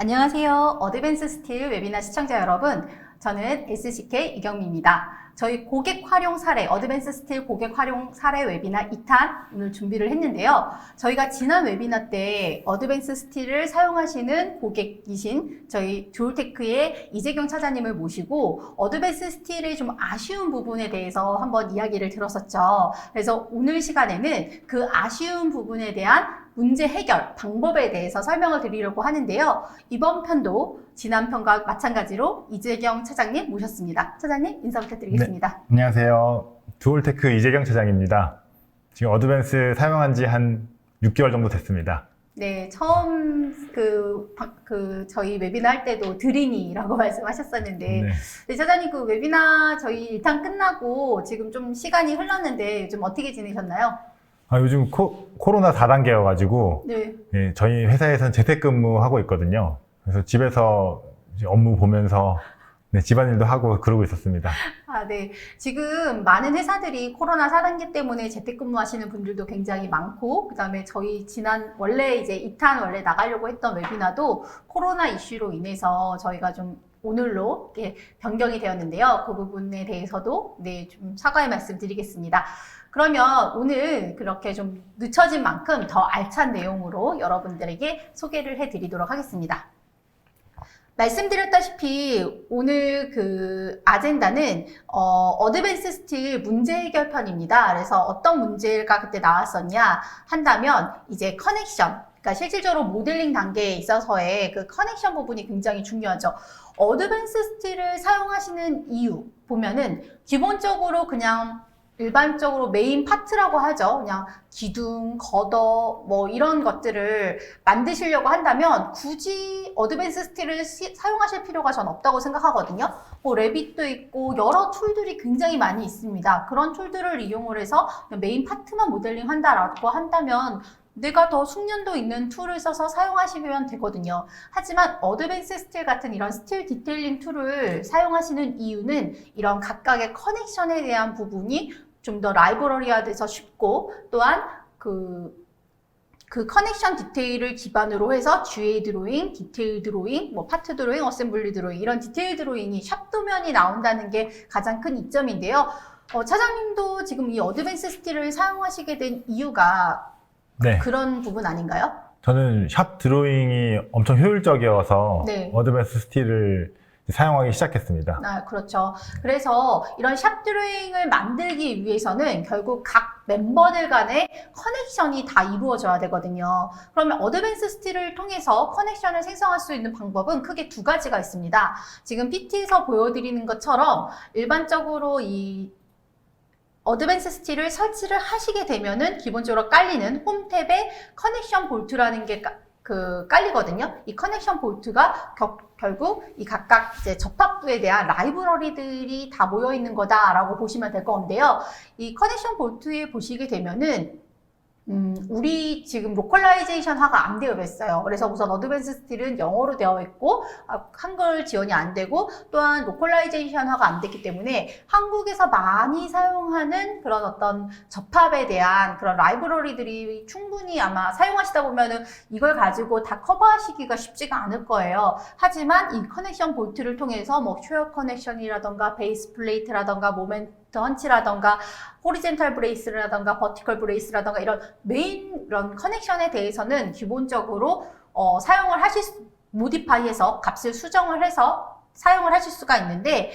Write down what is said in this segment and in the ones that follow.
안녕하세요. 어드밴스 스틸 웨비나 시청자 여러분. 저는 SCK 이경미입니다. 저희 고객 활용 사례, 어드밴스 스틸 고객 활용 사례 웨비나 2탄 오늘 준비를 했는데요. 저희가 지난 웨비나 때 어드밴스 스틸을 사용하시는 고객이신 저희 듀얼테크의 이재경 차장님을 모시고 어드밴스 스틸의 좀 아쉬운 부분에 대해서 한번 이야기를 들었었죠. 그래서 오늘 시간에는 그 아쉬운 부분에 대한 문제 해결 방법에 대해서 설명을 드리려고 하는데요. 이번 편도 지난 편과 마찬가지로 이재경 차장님 모셨습니다. 차장님 인사 부탁드리겠습니다. 네, 안녕하세요. 듀얼테크 이재경 차장입니다. 지금 어드밴스 사용한 지 한 6개월 정도 됐습니다. 네, 처음 저희 웨비나 할 때도 드리니라고 말씀하셨었는데, 네, 차장님 그 웨비나 저희 일단 끝나고 지금 좀 시간이 흘렀는데 좀 어떻게 지내셨나요? 요즘 코로나 4단계여가지고 네. 예, 저희 회사에서는 재택근무하고 있거든요. 그래서 집에서 이제 업무 보면서 집안일도 하고 그러고 있었습니다. 네. 지금 많은 회사들이 코로나 4단계 때문에 재택근무 하시는 분들도 굉장히 많고, 그 다음에 저희 원래 이제 2탄 원래 나가려고 했던 웨비나도 코로나 이슈로 인해서 저희가 좀 오늘로 이렇게 변경이 되었는데요. 그 부분에 대해서도 좀 사과의 말씀 드리겠습니다. 그러면 오늘 그렇게 좀 늦춰진 만큼 더 알찬 내용으로 여러분들에게 소개를 해드리도록 하겠습니다. 말씀드렸다시피 오늘 그 아젠다는 어드밴스 스틸 문제 해결 편입니다. 그래서 어떤 문제가 그때 나왔었냐 한다면 이제 커넥션, 그러니까 실질적으로 모델링 단계에 있어서의 그 커넥션 부분이 굉장히 중요하죠. 어드밴스 스틸을 사용하시는 이유 보면은 기본적으로 그냥 일반적으로 메인 파트라고 하죠. 그냥 기둥, 걷어 뭐 이런 것들을 만드시려고 한다면 굳이 어드밴스 스틸을 사용하실 필요가 전 없다고 생각하거든요. 뭐 레빗도 있고 여러 툴들이 굉장히 많이 있습니다. 그런 툴들을 이용을 해서 메인 파트만 모델링 한다라고 한다면 내가 더 숙련도 있는 툴을 써서 사용하시면 되거든요. 하지만 어드밴스 스틸 같은 이런 스틸 디테일링 툴을 사용하시는 이유는 이런 각각의 커넥션에 대한 부분이 좀 더 라이브러리화돼서 쉽고 또한 그 커넥션 디테일을 기반으로 해서 GA 드로잉, 디테일 드로잉, 뭐 파트 드로잉, 어셈블리 드로잉 이런 디테일 드로잉이 샵 도면이 나온다는 게 가장 큰 이점인데요. 차장님도 지금 이 어드밴스 스틸을 사용하시게 된 이유가 그런 부분 아닌가요? 저는 샵 드로잉이 엄청 효율적이어서 어드밴스 스틸을 사용하기 시작했습니다. 그렇죠. 그래서 이런 샵 드로잉을 만들기 위해서는 결국 각 멤버들 간의 커넥션이 다 이루어져야 되거든요. 그러면 어드밴스 스틸을 통해서 커넥션을 생성할 수 있는 방법은 크게 두 가지가 있습니다. 지금 PT에서 보여드리는 것처럼 일반적으로 이 어드밴스 스틸을 설치를 하시게 되면은 기본적으로 깔리는 홈 탭에 커넥션 볼트라는 게 깔리거든요. 이 커넥션 볼트가 결국 이 각각 이제 접합부에 대한 라이브러리들이 다 모여 있는 거다라고 보시면 될 건데요. 이 커넥션 볼트에 보시게 되면은 우리 지금 로컬라이제이션화가 안 되어 있어요. 그래서 우선 어드밴스 스틸은 영어로 되어 있고 한글 지원이 안 되고 또한 로컬라이제이션화가 안 됐기 때문에 한국에서 많이 사용하는 그런 어떤 접합에 대한 그런 라이브러리들이 충분히 아마 사용하시다 보면은 이걸 가지고 다 커버하시기가 쉽지가 않을 거예요. 하지만 이 커넥션 볼트를 통해서 뭐 쉐어 커넥션이라던가 베이스 플레이트라던가 모멘트 헌치라던가 호리젠탈 브레이스라던가 버티컬 브레이스라던가 이런 메인 이런 커넥션에 대해서는 기본적으로 사용을 모디파이해서 값을 수정을 해서 사용을 하실 수가 있는데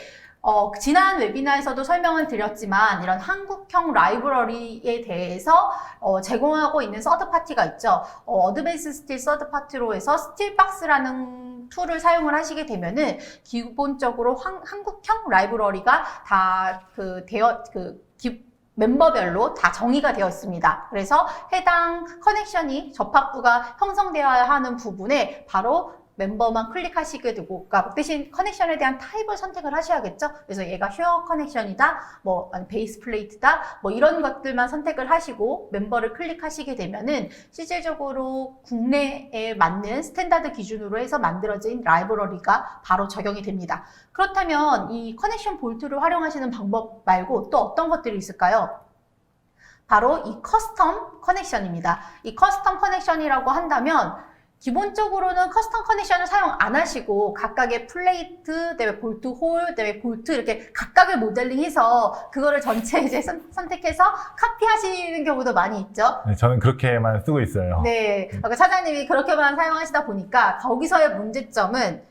지난 웨비나에서도 설명을 드렸지만 이런 한국형 라이브러리에 대해서 제공하고 있는 서드파티가 있죠. 어드밴스 스틸 서드파티로 해서 스틸박스라는 툴을 사용을 하시게 되면은 기본적으로 한국형 라이브러리가 다 멤버별로 다 정의가 되어 있습니다. 그래서 해당 커넥션이 접합부가 형성되어야 하는 부분에 바로 멤버만 클릭하시게 되고, 그러니까 대신 커넥션에 대한 타입을 선택을 하셔야겠죠. 그래서 얘가 쉐어 커넥션이다, 뭐 아니 베이스 플레이트다, 뭐 이런 것들만 선택을 하시고 멤버를 클릭하시게 되면은 실질적으로 국내에 맞는 스탠다드 기준으로 해서 만들어진 라이브러리가 바로 적용이 됩니다. 그렇다면 이 커넥션 볼트를 활용하시는 방법 말고 또 어떤 것들이 있을까요? 바로 이 커스텀 커넥션입니다. 이 커스텀 커넥션이라고 한다면 기본적으로는 커스텀 커넥션을 사용 안 하시고 각각의 플레이트, 그다음에 볼트 홀, 그다음에 볼트 이렇게 각각의 모델링해서 그거를 전체 이제 선택해서 카피하시는 경우도 많이 있죠. 네, 저는 그렇게만 쓰고 있어요. 네, 그러니까 사장님이 그렇게만 사용하시다 보니까 거기서의 문제점은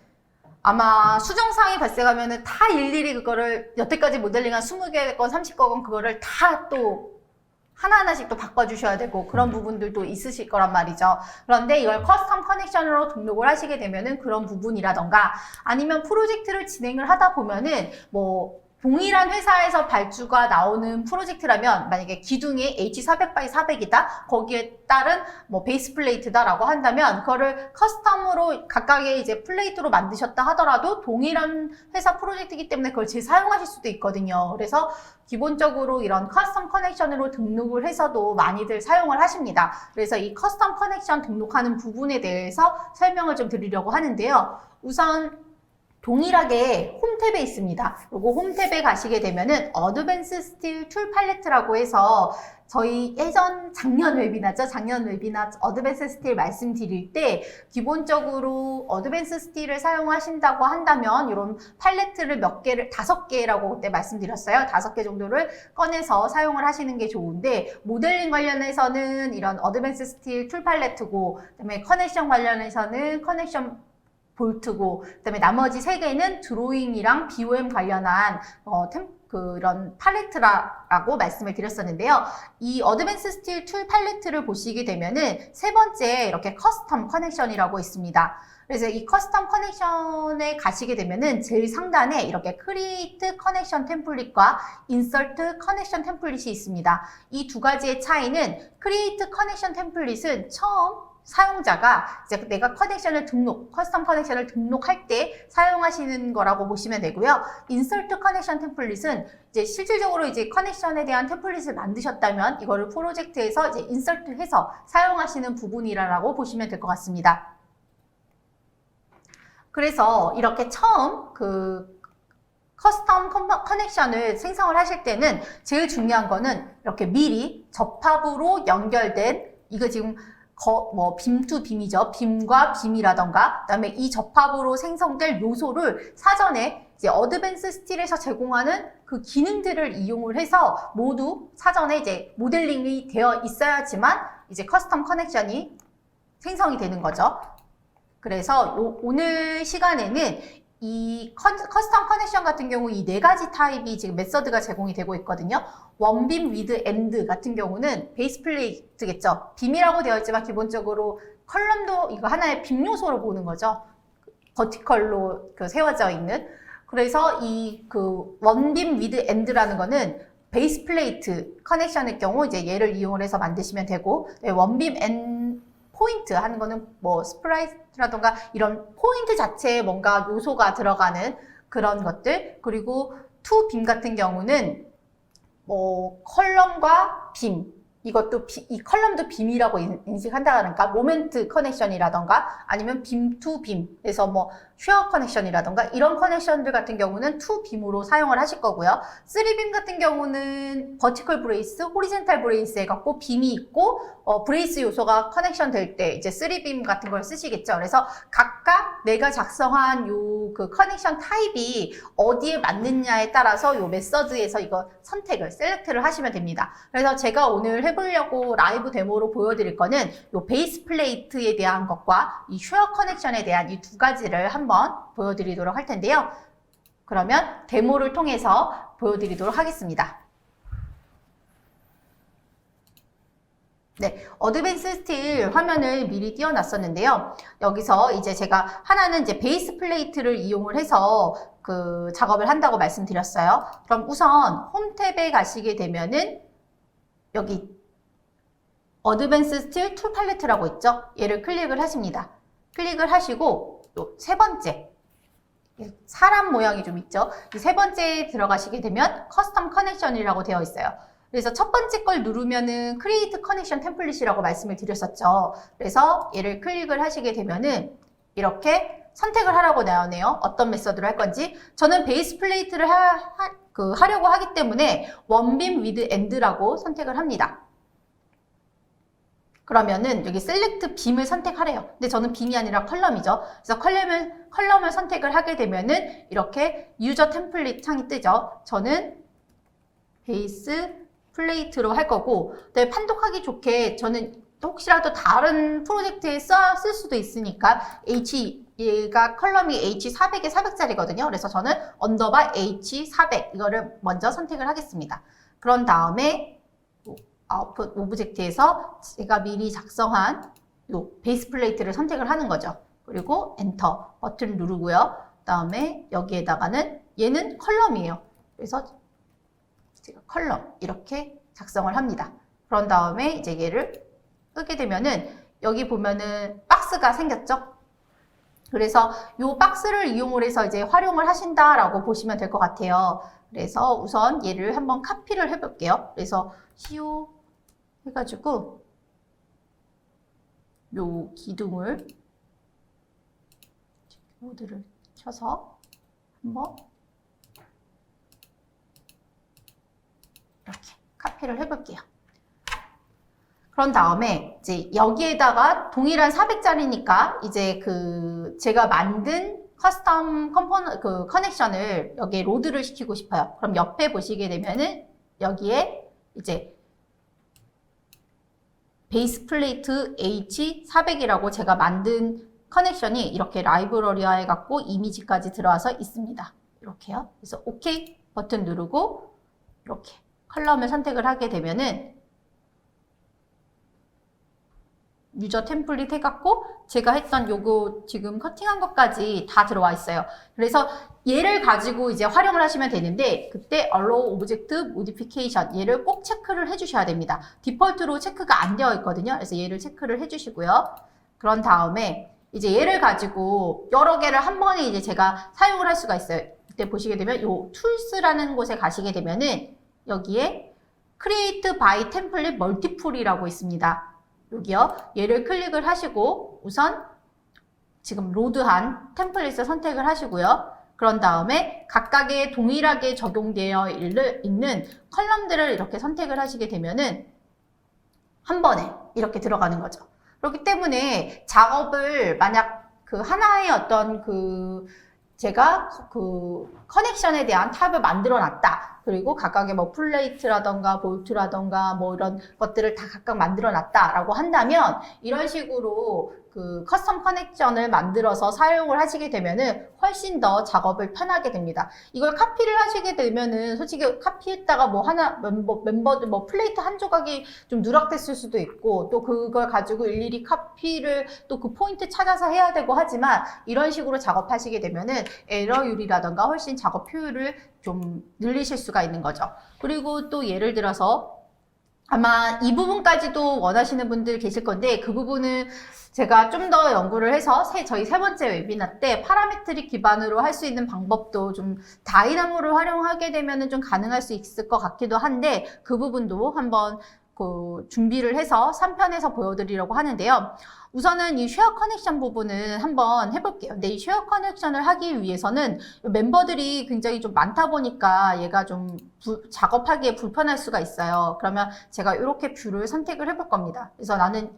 아마 수정사항이 발생하면은 다 일일이 그거를 여태까지 모델링한 20개건 30개건 그거를 다 또 하나하나씩 또 바꿔주셔야 되고 그런 부분들도 있으실 거란 말이죠. 그런데 이걸 커스텀 커넥션으로 등록을 하시게 되면은 그런 부분이라던가 아니면 프로젝트를 진행을 하다 보면은 뭐 동일한 회사에서 발주가 나오는 프로젝트라면 만약에 기둥이 H400x400이다 거기에 따른 뭐 베이스 플레이트다라고 한다면 그거를 커스텀으로 각각의 이제 플레이트로 만드셨다 하더라도 동일한 회사 프로젝트이기 때문에 그걸 재사용하실 수도 있거든요. 그래서 기본적으로 이런 커스텀 커넥션으로 등록을 해서도 많이들 사용을 하십니다. 그래서 이 커스텀 커넥션 등록하는 부분에 대해서 설명을 좀 드리려고 하는데요. 우선 동일하게 홈탭에 있습니다. 그리고 홈탭에 가시게 되면은 어드밴스 스틸 툴 팔레트라고 해서 저희 예전 작년 웨비나 어드밴스 스틸 말씀드릴 때 기본적으로 어드밴스 스틸을 사용하신다고 한다면 이런 팔레트를 몇 개를 5개라고 그때 말씀드렸어요. 5개 정도를 꺼내서 사용을 하시는 게 좋은데 모델링 관련해서는 이런 어드밴스 스틸 툴 팔레트고 그다음에 커넥션 관련해서는 커넥션 볼트고 그다음에 나머지 3개는 드로잉이랑 BOM 관련한 그런 팔레트라고 말씀을 드렸었는데요. 이 어드밴스 스틸 툴 팔레트를 보시게 되면은 세 번째 이렇게 커스텀 커넥션이라고 있습니다. 그래서 이 커스텀 커넥션에 가시게 되면은 제일 상단에 이렇게 크리에이트 커넥션 템플릿과 인서트 커넥션 템플릿이 있습니다. 이 두 가지의 차이는 크리에이트 커넥션 템플릿은 처음 사용자가 이제 내가 커스텀 커넥션을 등록할 때 사용하시는 거라고 보시면 되고요. 인서트 커넥션 템플릿은 이제 실질적으로 이제 커넥션에 대한 템플릿을 만드셨다면 이거를 프로젝트에서 이제 인서트해서 사용하시는 부분이라고 보시면 될 것 같습니다. 그래서 이렇게 처음 커스텀 커넥션을 생성을 하실 때는 제일 중요한 거는 이렇게 미리 접합으로 연결된 이거 지금 빔 투 빔이죠. 빔과 빔이라던가, 그 다음에 이 접합으로 생성될 요소를 사전에 이제 어드밴스 스틸에서 제공하는 그 기능들을 이용을 해서 모두 사전에 이제 모델링이 되어 있어야지만 이제 커스텀 커넥션이 생성이 되는 거죠. 그래서 오늘 시간에는 이 커스텀 커넥션 같은 경우 이 4가지 타입이 지금 메서드가 제공이 되고 있거든요. 원빔, 위드, 엔드 같은 경우는 베이스 플레이트겠죠. 빔이라고 되어 있지만 기본적으로 컬럼도 이거 하나의 빔 요소로 보는 거죠. 버티컬로 세워져 있는. 그래서 이 원빔, 위드, 엔드라는 거는 베이스 플레이트 커넥션의 경우 이제 얘를 이용을 해서 만드시면 되고 원빔 엔 포인트 하는 거는 뭐 스프라이트라던가 이런 포인트 자체에 뭔가 요소가 들어가는 그런 것들. 그리고 투 빔 같은 경우는 뭐 컬럼과 빔, 이것도 이 컬럼도 빔이라고 인식한다니까 모멘트 커넥션이라던가 아니면 빔 투 빔에서 뭐 쉐어 커넥션이라던가 이런 커넥션들 같은 경우는 투 빔으로 사용을 하실 거고요. 3빔 같은 경우는 버티컬 브레이스, 호리젠탈 브레이스 해갖고 빔이 있고 브레이스 요소가 커넥션 될 때 이제 3빔 같은 걸 쓰시겠죠. 그래서 각각 내가 작성한 요 그 커넥션 타입이 어디에 맞느냐에 따라서 요 메서드에서 이거 셀렉트를 하시면 됩니다. 그래서 제가 오늘 해보려고 라이브 데모로 보여드릴 거는 요 베이스 플레이트에 대한 것과 이 쉐어 커넥션에 대한 이 2가지를 한번 보여드리도록 할 텐데요. 그러면 데모를 통해서 보여드리도록 하겠습니다. 네, 어드밴스 스틸 화면을 미리 띄워놨었는데요. 여기서 이제 제가 하나는 이제 베이스 플레이트를 이용을 해서 그 작업을 한다고 말씀드렸어요. 그럼 우선 홈 탭에 가시게 되면은 여기 어드밴스 스틸 툴 팔레트라고 있죠? 얘를 클릭을 하십니다. 클릭을 하시고 또 세 번째 사람 모양이 좀 있죠? 이 세 번째에 들어가시게 되면 커스텀 커넥션이라고 되어 있어요. 그래서 첫 번째 걸 누르면은 크리에이트 커넥션 템플릿이라고 말씀을 드렸었죠. 그래서 얘를 클릭을 하시게 되면은 이렇게 선택을 하라고 나오네요. 어떤 메서드로 할 건지. 저는 베이스 플레이트를 하려고 하기 때문에 원빔 위드 엔드라고 선택을 합니다. 그러면은 여기 셀렉트 빔을 선택하래요. 근데 저는 빔이 아니라 컬럼이죠. 그래서 컬럼을 선택을 하게 되면은 이렇게 유저 템플릿 창이 뜨죠. 저는 베이스 플레이트로 할 거고, 네, 판독하기 좋게 저는 혹시라도 다른 프로젝트에 쓸 수도 있으니까 얘가 컬럼이 H400에 400짜리거든요. 그래서 저는 언더바 H400 이거를 먼저 선택을 하겠습니다. 그런 다음에 아웃풋 오브젝트에서 제가 미리 작성한 요 베이스 플레이트를 선택을 하는 거죠. 그리고 엔터 버튼 누르고요. 그다음에 여기에다가는 얘는 컬럼이에요. 그래서 제가 컬럼 이렇게 작성을 합니다. 그런 다음에 이제 얘를 끄게 되면은 여기 보면은 박스가 생겼죠. 그래서 이 박스를 이용을 해서 이제 활용을 하신다라고 보시면 될 것 같아요. 그래서 우선 얘를 한번 카피를 해볼게요. 그래서 CO 해가지고 요 기둥을 모드를 켜서 한번 이렇게 카피를 해볼게요. 그런 다음에 이제 여기에다가 동일한 400짜리니까 이제 제가 만든 커스텀 커넥션을 여기에 로드를 시키고 싶어요. 그럼 옆에 보시게 되면은 여기에 이제 베이스 플레이트 H400이라고 제가 만든 커넥션이 이렇게 라이브러리화 해갖고 이미지까지 들어와서 있습니다. 이렇게요. 그래서 OK 버튼 누르고 이렇게 컬럼을 선택을 하게 되면은 유저 템플릿 해갖고 제가 했던 요거 지금 커팅한 것까지 다 들어와 있어요. 그래서 얘를 가지고 이제 활용을 하시면 되는데 그때 Allow Object Modification 얘를 꼭 체크를 해주셔야 됩니다. 디폴트로 체크가 안 되어 있거든요. 그래서 얘를 체크를 해주시고요. 그런 다음에 이제 얘를 가지고 여러 개를 한 번에 이제 제가 사용을 할 수가 있어요. 이때 보시게 되면 요 Tools라는 곳에 가시게 되면은 여기에 Create by Template Multiple이라고 있습니다. 여기요. 얘를 클릭을 하시고 우선 지금 로드한 템플릿을 선택을 하시고요. 그런 다음에 각각의 동일하게 적용되어 있는 컬럼들을 이렇게 선택을 하시게 되면은 한 번에 이렇게 들어가는 거죠. 그렇기 때문에 작업을 만약 하나의 어떤 제가 커넥션에 대한 탑을 만들어 놨다. 그리고 각각의 뭐 플레이트라던가 볼트라던가 뭐 이런 것들을 다 각각 만들어 놨다라고 한다면 이런 식으로 커스텀 커넥션을 만들어서 사용을 하시게 되면은 훨씬 더 작업을 편하게 됩니다. 이걸 카피를 하시게 되면은 솔직히 카피했다가 뭐 멤버들 뭐 플레이트 한 조각이 좀 누락됐을 수도 있고 또 그걸 가지고 일일이 카피를 또 그 포인트 찾아서 해야 되고 하지만 이런 식으로 작업하시게 되면은 에러율이라던가 훨씬 작업 효율을 좀 늘리실 수가 있는 거죠. 그리고 또 예를 들어서 아마 이 부분까지도 원하시는 분들 계실 건데 그 부분은 제가 좀 더 연구를 해서 저희 세 번째 웨비나 때 파라메트릭 기반으로 할 수 있는 방법도 좀 다이나모를 활용하게 되면 좀 가능할 수 있을 것 같기도 한데 그 부분도 한번 준비를 해서 3편에서 보여드리려고 하는데요. 우선은 이 쉐어 커넥션 부분은 한번 해볼게요. 근데 이 쉐어 커넥션을 하기 위해서는 멤버들이 굉장히 좀 많다 보니까 얘가 좀 작업하기에 불편할 수가 있어요. 그러면 제가 이렇게 뷰를 선택을 해볼 겁니다. 그래서 나는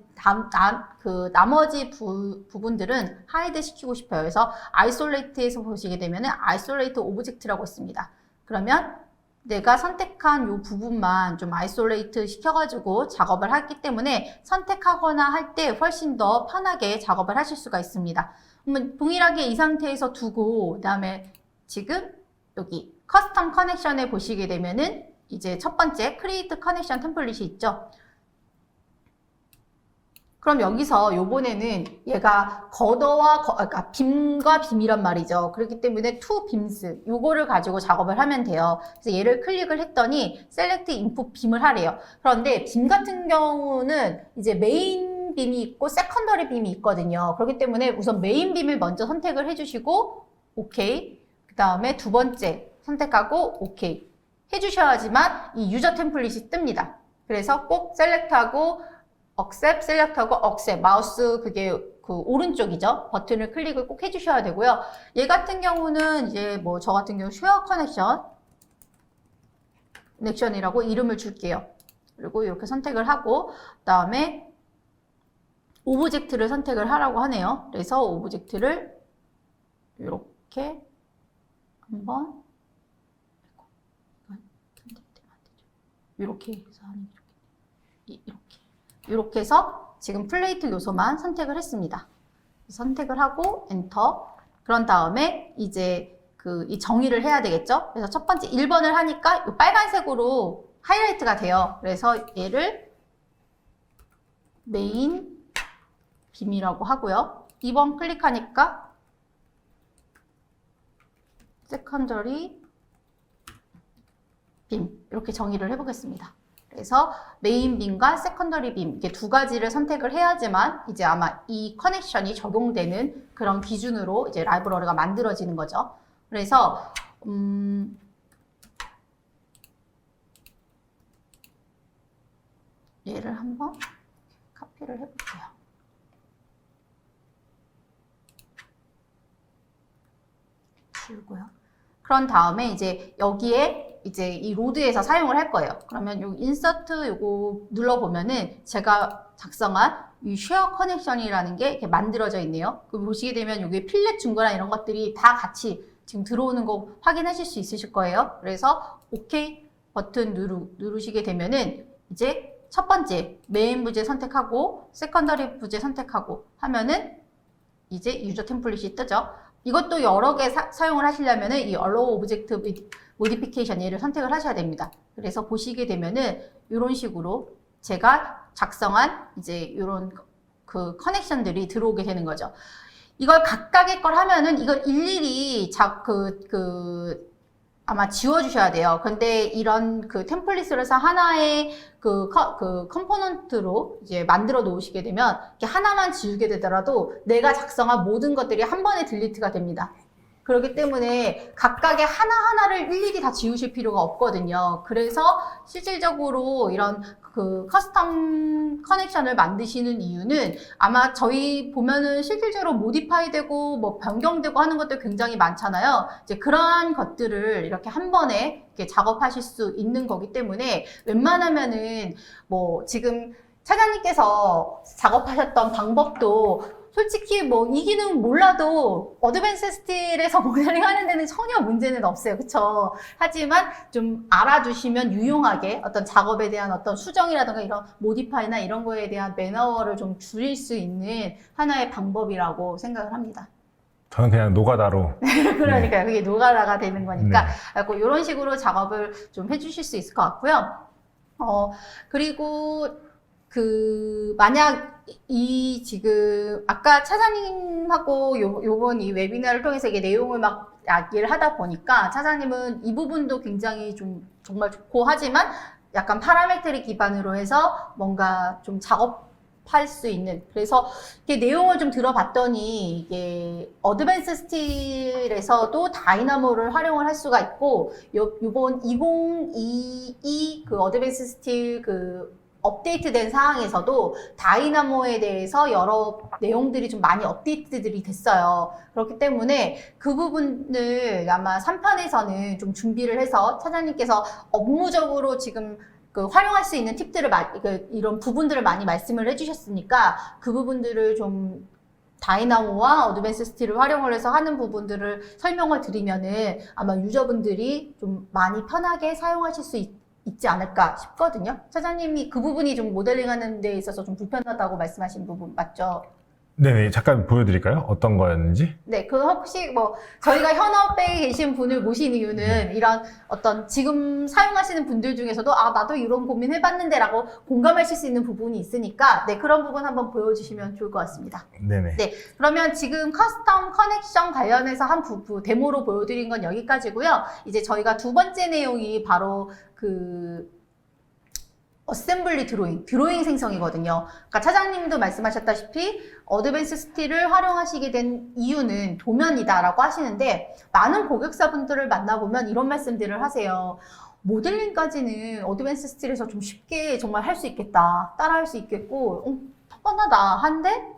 나머지 부분들은 하이드 시키고 싶어요. 그래서 아이솔레이트에서 보시게 되면은 아이솔레이트 오브젝트라고 있습니다. 그러면 내가 선택한 이 부분만 좀 아이솔레이트 시켜가지고 작업을 하기 때문에 선택하거나 할 때 훨씬 더 편하게 작업을 하실 수가 있습니다. 그러면 동일하게 이 상태에서 두고 그다음에 지금 여기 커스텀 커넥션에 보시게 되면은 이제 첫 번째 크리에이트 커넥션 템플릿이 있죠. 그럼 여기서 요번에는 얘가 그러니까 빔과 빔이란 말이죠. 그렇기 때문에 two beams 요거를 가지고 작업을 하면 돼요. 그래서 얘를 클릭을 했더니 select input 빔을 하래요. 그런데 빔 같은 경우는 이제 메인 빔이 있고 세컨더리 빔이 있거든요. 그렇기 때문에 우선 메인 빔을 먼저 선택을 해주시고 오케이. 그 다음에 두 번째 선택하고 오케이 해주셔야지만 이 유저 템플릿이 뜹니다. 그래서 꼭 셀렉트하고 accept, select하고 accept, 마우스 그게 오른쪽이죠. 버튼을 클릭을 꼭 해주셔야 되고요. 얘 같은 경우는 이제 뭐 저 같은 경우 쉐어 커넥션이라고 이름을 줄게요. 그리고 이렇게 선택을 하고 그다음에 오브젝트를 선택을 하라고 하네요. 그래서 오브젝트를 이렇게 한번 이렇게 해서 하는 이렇게 해서 지금 플레이트 요소만 선택을 했습니다. 선택을 하고 엔터. 그런 다음에 이제 이 정의를 해야 되겠죠. 그래서 첫 번째 1번을 하니까 이 빨간색으로 하이라이트가 돼요. 그래서 얘를 메인 빔이라고 하고요. 2번 클릭하니까 세컨더리 빔 이렇게 정의를 해보겠습니다. 그래서 메인 빔과 세컨더리 빔 이게 두 가지를 선택을 해야지만 이제 아마 이 커넥션이 적용되는 그런 기준으로 이제 라이브러리가 만들어지는 거죠. 그래서 얘를 한번 카피를 해볼게요. 지우고요. 그런 다음에 이제 여기에 이제 이 로드에서 사용을 할 거예요. 그러면 요 인서트 요거 눌러보면은 제가 작성한 이 쉐어 커넥션이라는 게 이렇게 만들어져 있네요. 그 보시게 되면 여기 필렛 중거나 이런 것들이 다 같이 지금 들어오는 거 확인하실 수 있으실 거예요. 그래서 OK 버튼 누르시게 되면은 이제 첫 번째 메인 부재 선택하고 세컨더리 부재 선택하고 하면은 이제 유저 템플릿이 뜨죠. 이것도 여러 개 사용을 하시려면은 이 Allow Object Modification 얘를 선택을 하셔야 됩니다. 그래서 보시게 되면은 이런 식으로 제가 작성한 이제 이런 그 커넥션들이 들어오게 되는 거죠. 이걸 각각의 걸 하면은 이걸 일일이 아마 지워주셔야 돼요. 근데 이런 그 템플릿을 해서 하나의 그 컴포넌트로 이제 만들어 놓으시게 되면 이렇게 하나만 지우게 되더라도 내가 작성한 모든 것들이 한 번에 딜리트가 됩니다. 그렇기 때문에 각각의 하나하나를 일일이 다 지우실 필요가 없거든요. 그래서 실질적으로 이런 그 커스텀 커넥션을 만드시는 이유는 아마 저희 보면은 실질적으로 모디파이 되고 뭐 변경되고 하는 것들 굉장히 많잖아요. 이제 그러한 것들을 이렇게 한 번에 이렇게 작업하실 수 있는 거기 때문에 웬만하면은 뭐 지금 차장님께서 작업하셨던 방법도 솔직히 뭐 이 기능 몰라도 어드밴스 스틸에서 모델링 하는 데는 전혀 문제는 없어요. 그쵸? 하지만 좀 알아두시면 유용하게 어떤 작업에 대한 어떤 수정이라든가 이런 모디파이나 이런 거에 대한 매너를 좀 줄일 수 있는 하나의 방법이라고 생각을 합니다. 저는 그냥 노가다로. 그러니까요. 그게 노가다가 되는 거니까. 네. 이런 식으로 작업을 좀 해주실 수 있을 것 같고요. 그리고 만약 지금 아까 차장님하고 요번 이 웨비나를 통해서 이게 내용을 막 이야기를 하다 보니까 차장님은 이 부분도 굉장히 좀 정말 좋고 하지만 약간 파라메트리 기반으로 해서 뭔가 좀 작업할 수 있는, 그래서 이게 내용을 좀 들어봤더니 이게 어드밴스 스틸에서도 다이나모를 활용을 할 수가 있고 요번 2022 그 어드밴스 스틸 업데이트된 사항에서도 다이나모에 대해서 여러 내용들이 좀 많이 업데이트들이 됐어요. 그렇기 때문에 그 부분을 아마 3편에서는 좀 준비를 해서 차장님께서 업무적으로 지금 활용할 수 있는 팁들을 이런 부분들을 많이 말씀을 해주셨으니까 그 부분들을 좀 다이나모와 어드밴스 스틸을 활용을 해서 하는 부분들을 설명을 드리면은 아마 유저분들이 좀 많이 편하게 사용하실 수 있지 않을까 싶거든요. 차장님이 그 부분이 좀 모델링하는 데 있어서 좀 불편하다고 말씀하신 부분 맞죠? 네네, 잠깐 보여드릴까요? 어떤 거였는지? 네, 혹시 뭐 저희가 현업에 계신 분을 모신 이유는 이런 어떤 지금 사용하시는 분들 중에서도 나도 이런 고민 해봤는데 라고 공감하실 수 있는 부분이 있으니까 네, 그런 부분 한번 보여주시면 좋을 것 같습니다. 네네. 네, 그러면 지금 커스텀 커넥션 관련해서 한 데모로 보여드린 건 여기까지고요. 이제 저희가 두 번째 내용이 바로 어셈블리 드로잉 생성이거든요. 그러니까 차장님도 말씀하셨다시피 어드밴스 스틸을 활용하시게 된 이유는 도면이다라고 하시는데 많은 고객사분들을 만나보면 이런 말씀들을 하세요. 모델링까지는 어드밴스 스틸에서 좀 쉽게 정말 할 수 있겠다. 따라할 수 있겠고 뻔하다 한데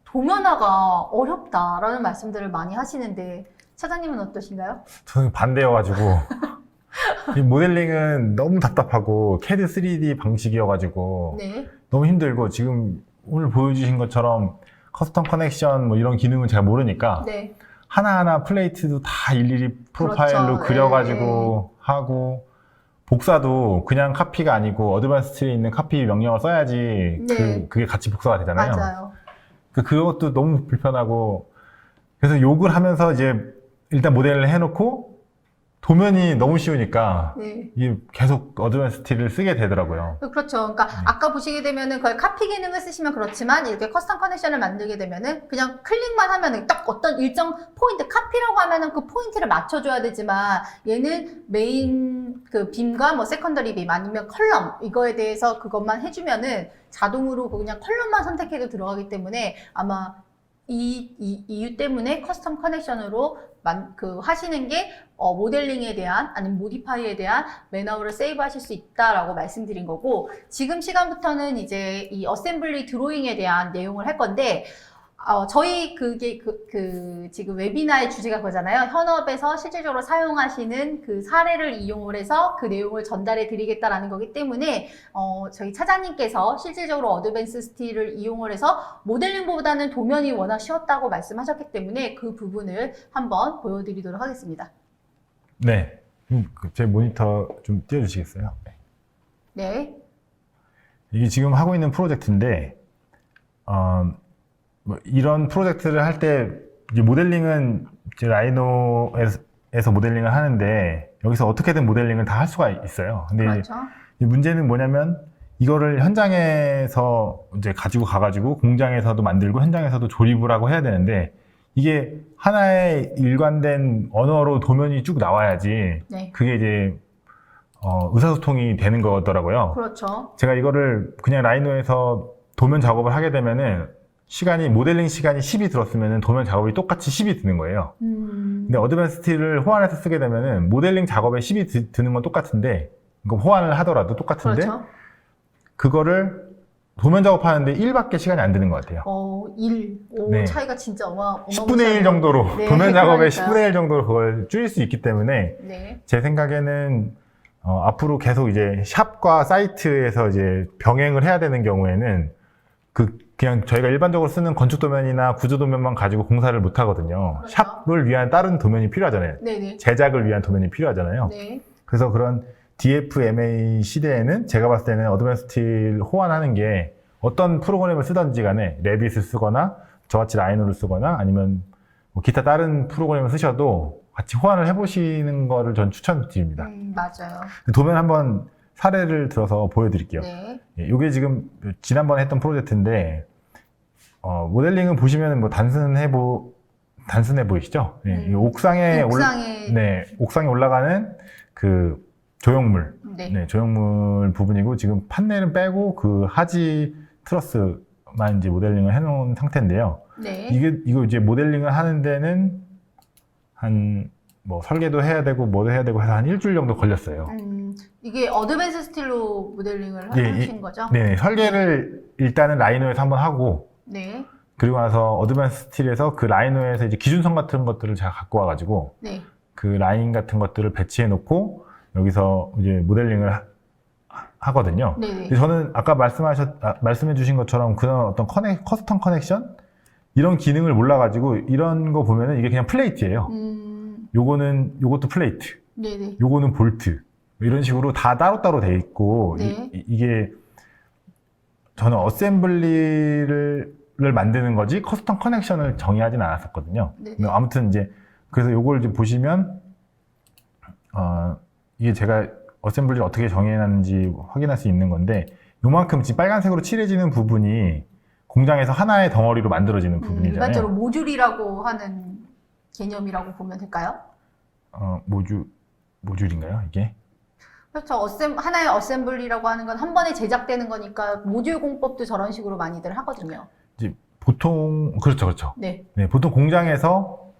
도면화가 어렵다라는 말씀들을 많이 하시는데 차장님은 어떠신가요? 저는 반대여가지고 이 모델링은 너무 답답하고 CAD 3D 방식이어가지고 네. 너무 힘들고 지금 오늘 보여주신 것처럼 커스텀 커넥션 뭐 이런 기능은 제가 모르니까 네. 하나하나 플레이트도 다 일일이 프로파일로 그렇죠. 그려가지고 하고 복사도 그냥 카피가 아니고 어드밴스드에 있는 카피 명령을 써야지 네. 그게 같이 복사가 되잖아요. 맞아요. 그것도 너무 불편하고 그래서 욕을 하면서 이제 일단 모델을 해놓고 도면이 너무 쉬우니까 네. 이게 계속 어드밴스드를 쓰게 되더라고요. 그렇죠. 그러니까 아까 보시게 되면은 그걸 카피 기능을 쓰시면 그렇지만 이렇게 커스텀 커넥션을 만들게 되면은 그냥 클릭만 하면은 딱 어떤 일정 포인트 카피라고 하면은 그 포인트를 맞춰줘야 되지만 얘는 메인 그 빔과 뭐 세컨더리 빔 아니면 컬럼 이거에 대해서 그것만 해주면은 자동으로 그냥 컬럼만 선택해도 들어가기 때문에 아마 이 이유 때문에 커스텀 커넥션으로 하시는 게 모델링에 대한 아니면 모디파이에 대한 맨아웃을 세이브 하실 수 있다라고 말씀드린 거고 지금 시간부터는 이제 이 어셈블리 드로잉에 대한 내용을 할 건데 저희 그게 지금 웨비나의 주제가 그거잖아요. 현업에서 실질적으로 사용하시는 그 사례를 이용을 해서 그 내용을 전달해 드리겠다라는 거기 때문에 저희 차장님께서 실질적으로 어드밴스 스틸을 이용을 해서 모델링보다는 도면이 워낙 쉬웠다고 말씀하셨기 때문에 그 부분을 한번 보여드리도록 하겠습니다. 네. 제 모니터 좀 띄워주시겠어요? 네. 이게 지금 하고 있는 프로젝트인데, 뭐 이런 프로젝트를 할 때, 이제 모델링은 이제 라이노에서 모델링을 하는데, 여기서 어떻게든 모델링을 다 할 수가 있어요. 근데 그렇죠. 이 문제는 뭐냐면, 이거를 현장에서 이제 가지고 가가지고 공장에서도 만들고 현장에서도 조립을 하고 해야 되는데, 이게 하나의 일관된 언어로 도면이 쭉 나와야지 네. 그게 이제 의사소통이 되는 거더라고요. 그렇죠. 제가 이거를 그냥 라이노에서 도면 작업을 하게 되면은 모델링 시간이 10이 들었으면은 도면 작업이 똑같이 10이 드는 거예요. 근데 어드밴스드를 호환해서 쓰게 되면은 모델링 작업에 10이 드는 건 똑같은데 이거 호환을 하더라도 똑같은데 그렇죠. 그거를 도면 작업하는데 1밖에 시간이 안 드는 것 같아요. 1. 오, 네. 차이가 진짜 10분의 1 정도로, 네, 도면 작업의 그러니까요. 10분의 1 정도로 그걸 줄일 수 있기 때문에, 네. 제 생각에는, 앞으로 계속 이제 샵과 사이트에서 이제 병행을 해야 되는 경우에는, 그냥 저희가 일반적으로 쓰는 건축 도면이나 구조 도면만 가지고 공사를 못 하거든요. 그렇죠. 샵을 위한 다른 도면이 필요하잖아요. 네네. 제작을 위한 도면이 필요하잖아요. 네. 그래서 그런 DFMA 시대에는 제가 봤을 때는 어드밴스드 호환하는 게 어떤 프로그램을 쓰든지 간에 레빗을 쓰거나 저같이 라이노를 쓰거나 아니면 뭐 기타 다른 프로그램을 쓰셔도 같이 호환을 해보시는 거를 전 추천드립니다. 맞아요. 도면 한번 사례를 들어서 보여드릴게요. 네. 이게 지금 지난번에 했던 프로젝트인데 모델링은 보시면 뭐 단순해 보이시죠? 이 옥상에 옥상에 올라가는 그 조형물, 네. 조형물 부분이고 지금 판넬은 빼고 그 하지 트러스만 이제 모델링을 해놓은 상태인데요. 네. 이거 이제 모델링을 하는 데는 뭐 설계도 해야 되고 뭐도 해야 되고 해서 한 일주일 정도 걸렸어요. 이게 어드밴스 스틸로 모델링을 예, 하신 거죠? 네, 설계를 일단은 라이노에서 한번 하고 네. 그리고 나서 어드밴스 스틸에서 그 라이노에서 이제 기준선 같은 것들을 제가 갖고 와가지고 네. 그 라인 같은 것들을 배치해 놓고 여기서 이제 모델링을 하거든요. 네네. 근데 저는 아까 말씀해 주신 것처럼 그런 어떤 커스텀 커넥션? 이런 기능을 몰라가지고 이런 거 보면은 이게 그냥 플레이트예요. 요것도 플레이트. 네네. 요거는 볼트. 이런 식으로 다 따로따로 돼 있고, 네. 이게 저는 어셈블리를 만드는 거지 커스텀 커넥션을 정의하진 않았었거든요. 네네. 아무튼 이제 그래서 요걸 이제 보시면 이게 제가 어셈블리를 어떻게 정해놨는지 확인할 수 있는 건데 요만큼 지금 빨간색으로 칠해지는 부분이 공장에서 하나의 덩어리로 만들어지는 부분이잖아요. 일반적으로 모듈이라고 하는 개념이라고 보면 될까요? 모듈인가요, 이게? 그렇죠. 하나의 어셈블리라고 하는 건 한 번에 제작되는 거니까 모듈 공법도 저런 식으로 많이들 하거든요. 이제 보통 그렇죠. 네. 네, 보통 공장에서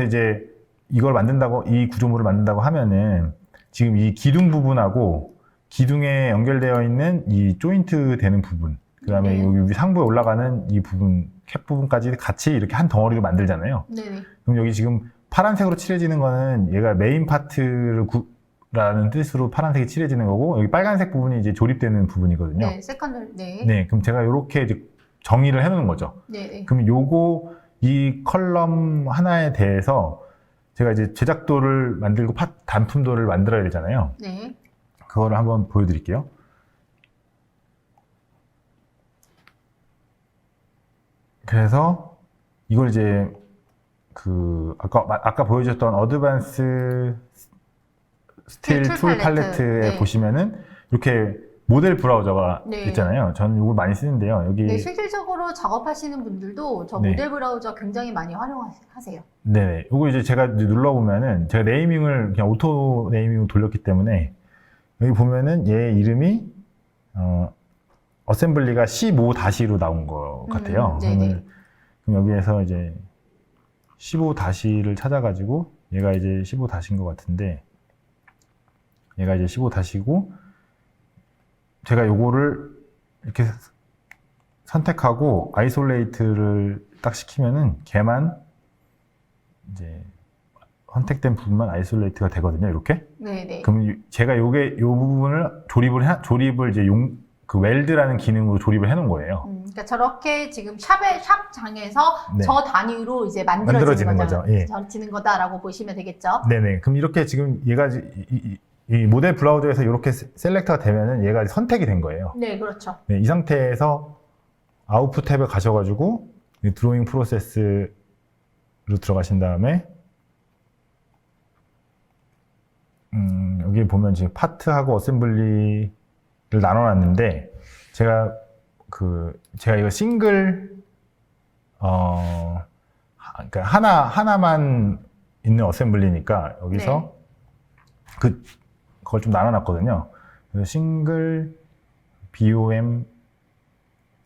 이제 이걸 만든다고 이 구조물을 만든다고 하면은 지금 이 기둥 부분하고 기둥에 연결되어 있는 이 조인트 되는 부분, 그다음에 네. 여기 상부에 올라가는 이 부분, 캡 부분까지 같이 이렇게 한 덩어리로 만들잖아요. 네네. 그럼 여기 지금 파란색으로 칠해지는 거는 얘가 메인 파트를 라는 뜻으로 파란색이 칠해지는 거고, 여기 빨간색 부분이 이제 조립되는 부분이거든요. 네, 세컨드, 네. 네, 그럼 제가 이렇게 이제 정의를 해놓는 거죠. 네, 네. 그럼 이 컬럼 하나에 대해서 제가 이제 제작도를 만들고 단품도를 만들어야 되잖아요. 네. 그거를 한번 보여드릴게요. 그래서 이걸 이제 아까 보여줬던 어드밴스 스틸 툴 팔레트에 네. 보시면은 이렇게 모델 브라우저가 네. 있잖아요. 저는 이걸 많이 쓰는데요. 여기 네, 실질적으로 작업하시는 분들도 저 네. 모델 브라우저 굉장히 많이 활용하세요. 네, 이거 이제 제가 이제 눌러보면은 제가 네이밍을 그냥 오토 네이밍으로 돌렸기 때문에 여기 보면은 얘 이름이 어셈블리가 15-로 나온 것 같아요. 네네. 그럼 여기에서 이제 15-를 찾아가지고 얘가 이제 15-인 것 같은데 얘가 이제 15-고 제가 요거를 이렇게 선택하고 아이솔레이트를 딱 시키면은 걔만 이제 선택된 부분만 아이솔레이트가 되거든요. 이렇게. 네네. 그럼 제가 요 부분을 조립을 이제 그 웰드라는 기능으로 조립을 해놓은 거예요. 그러니까 저렇게 지금 샵 장에서 네. 저 단위로 이제 만들어지는 거죠. 예. 만들어지는 거다라고 보시면 되겠죠. 네네. 그럼 이렇게 지금 얘가 이 모델 브라우저에서 이렇게 셀렉터가 되면은 얘가 선택이 된 거예요. 네, 그렇죠. 네, 이 상태에서 아웃풋 탭에 가셔가지고 이 드로잉 프로세스로 들어가신 다음에 여기 보면 지금 파트하고 어셈블리를 나눠놨는데 제가 이거 싱글 그러니까 하나만 있는 어셈블리니까 여기서 그걸 좀 나눠놨거든요. 그래서 싱글 BOM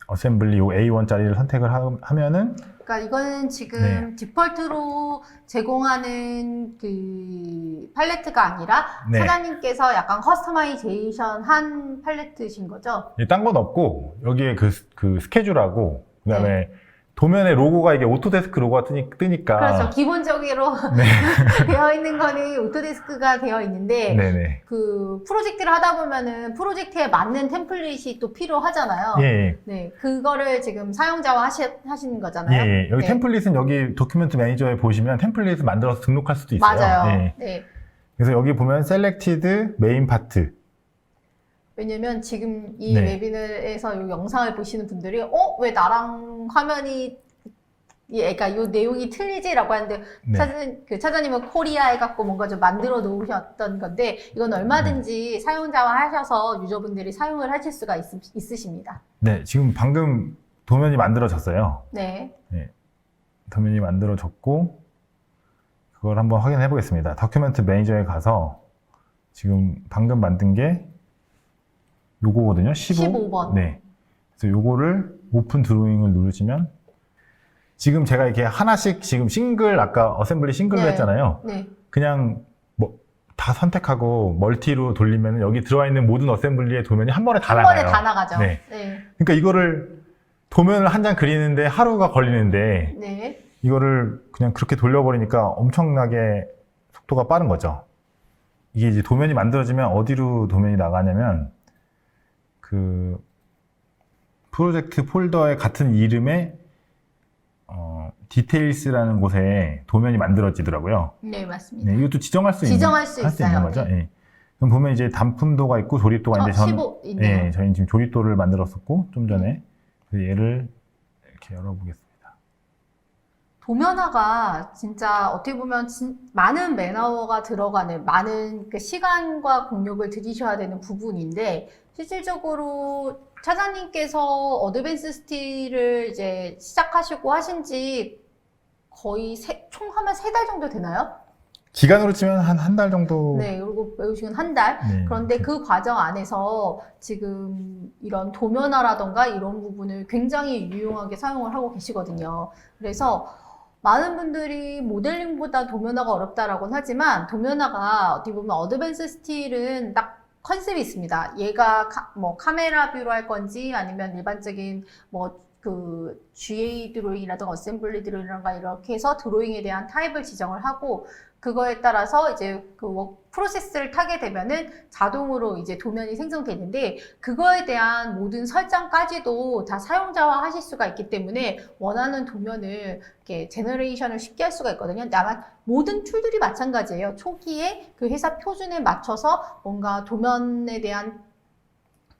어셈블리 요 A1짜리를 선택을 하면은 그러니까 이거는 지금 네. 디폴트로 제공하는 그 팔레트가 아니라 네. 사장님께서 약간 커스터마이제이션 한 팔레트신 거죠? 딴 건 없고 여기에 그 스케줄하고 그다음에 도면에 로고가 이게 오토데스크 로고가 뜨니까 그렇죠. 기본적으로 네. 되어 있는 거는 오토데스크가 되어 있는데 네네. 그 프로젝트를 하다 보면은 프로젝트에 맞는 템플릿이 또 필요하잖아요. 예. 네, 그거를 지금 사용자와 하시는 거잖아요. 예. 여기 네. 템플릿은 여기 도큐멘트 매니저에 보시면 템플릿을 만들어서 등록할 수도 있어요. 맞아요. 예. 네. 그래서 여기 보면 셀렉티드 메인 파트. 왜냐면 지금 이 네. 웨비나에서 이 영상을 보시는 분들이 왜 나랑 화면이 그러니까 이 내용이 틀리지라고 하는데 네. 차장님은 코리아 해갖고 뭔가 좀 만들어 놓으셨던 건데 이건 얼마든지 사용자화 하셔서 유저분들이 사용을 하실 수가 있으십니다. 네, 지금 방금 도면이 만들어졌어요. 네. 네. 도면이 만들어졌고 그걸 한번 확인해 보겠습니다. 다큐멘트 매니저에 가서 지금 방금 만든 게 요거거든요. 15번. 네. 그래서 요거를 오픈 드로잉을 누르시면 지금 제가 이렇게 하나씩 지금 아까 어셈블리 싱글로 네. 했잖아요. 네. 그냥 다 선택하고 멀티로 돌리면 여기 들어와 있는 모든 어셈블리의 도면이 한 번에 다 한 나가요. 번에 다 나가죠. 네. 네. 그러니까 이거를 도면을 한 장 그리는데 하루가 걸리는데 네. 이거를 그냥 그렇게 돌려버리니까 엄청나게 속도가 빠른 거죠. 이게 이제 도면이 만들어지면 어디로 도면이 나가냐면 그 프로젝트 폴더의 같은 이름의 디테일스라는 곳에 도면이 만들어지더라고요. 네, 맞습니다. 네, 이것도 지정할 수 지정할 수 있는 있어요. 거죠. 네. 예. 그럼 보면 이제 단품도가 있고 조립도가 있는데 15 있네요. 예, 저희는 지금 조립도를 만들었었고 좀 전에 그래서 얘를 이렇게 열어보겠습니다. 도면화가 진짜 어떻게 보면 많은 맨아워가 들어가는 많은 그 시간과 공력을 들이셔야 되는 부분인데 실질적으로 차장님께서 어드밴스 스틸을 이제 시작하시고 하신 지 거의 총 하면 3달 정도 되나요? 기간으로 치면 한 달 정도. 네, 그리고 배우시는 한 달. 네. 그런데 그 과정 안에서 지금 이런 도면화라던가 이런 부분을 굉장히 유용하게 사용을 하고 계시거든요. 그래서 많은 분들이 모델링보다 도면화가 어렵다라고는 하지만 도면화가 어떻게 보면 어드밴스 스틸은 딱 컨셉이 있습니다. 얘가 뭐 카메라 뷰로 할 건지 아니면 일반적인 뭐 그 GA 드로잉이라든가 어셈블리 드로잉이라든가 이렇게 해서 드로잉에 대한 타입을 지정을 하고 그거에 따라서 이제 그 프로세스를 타게 되면은 자동으로 이제 도면이 생성되는데 그거에 대한 모든 설정까지도 다 사용자화 하실 수가 있기 때문에 원하는 도면을 이렇게 제너레이션을 쉽게 할 수가 있거든요. 다만 모든 툴들이 마찬가지예요. 초기에 그 회사 표준에 맞춰서 뭔가 도면에 대한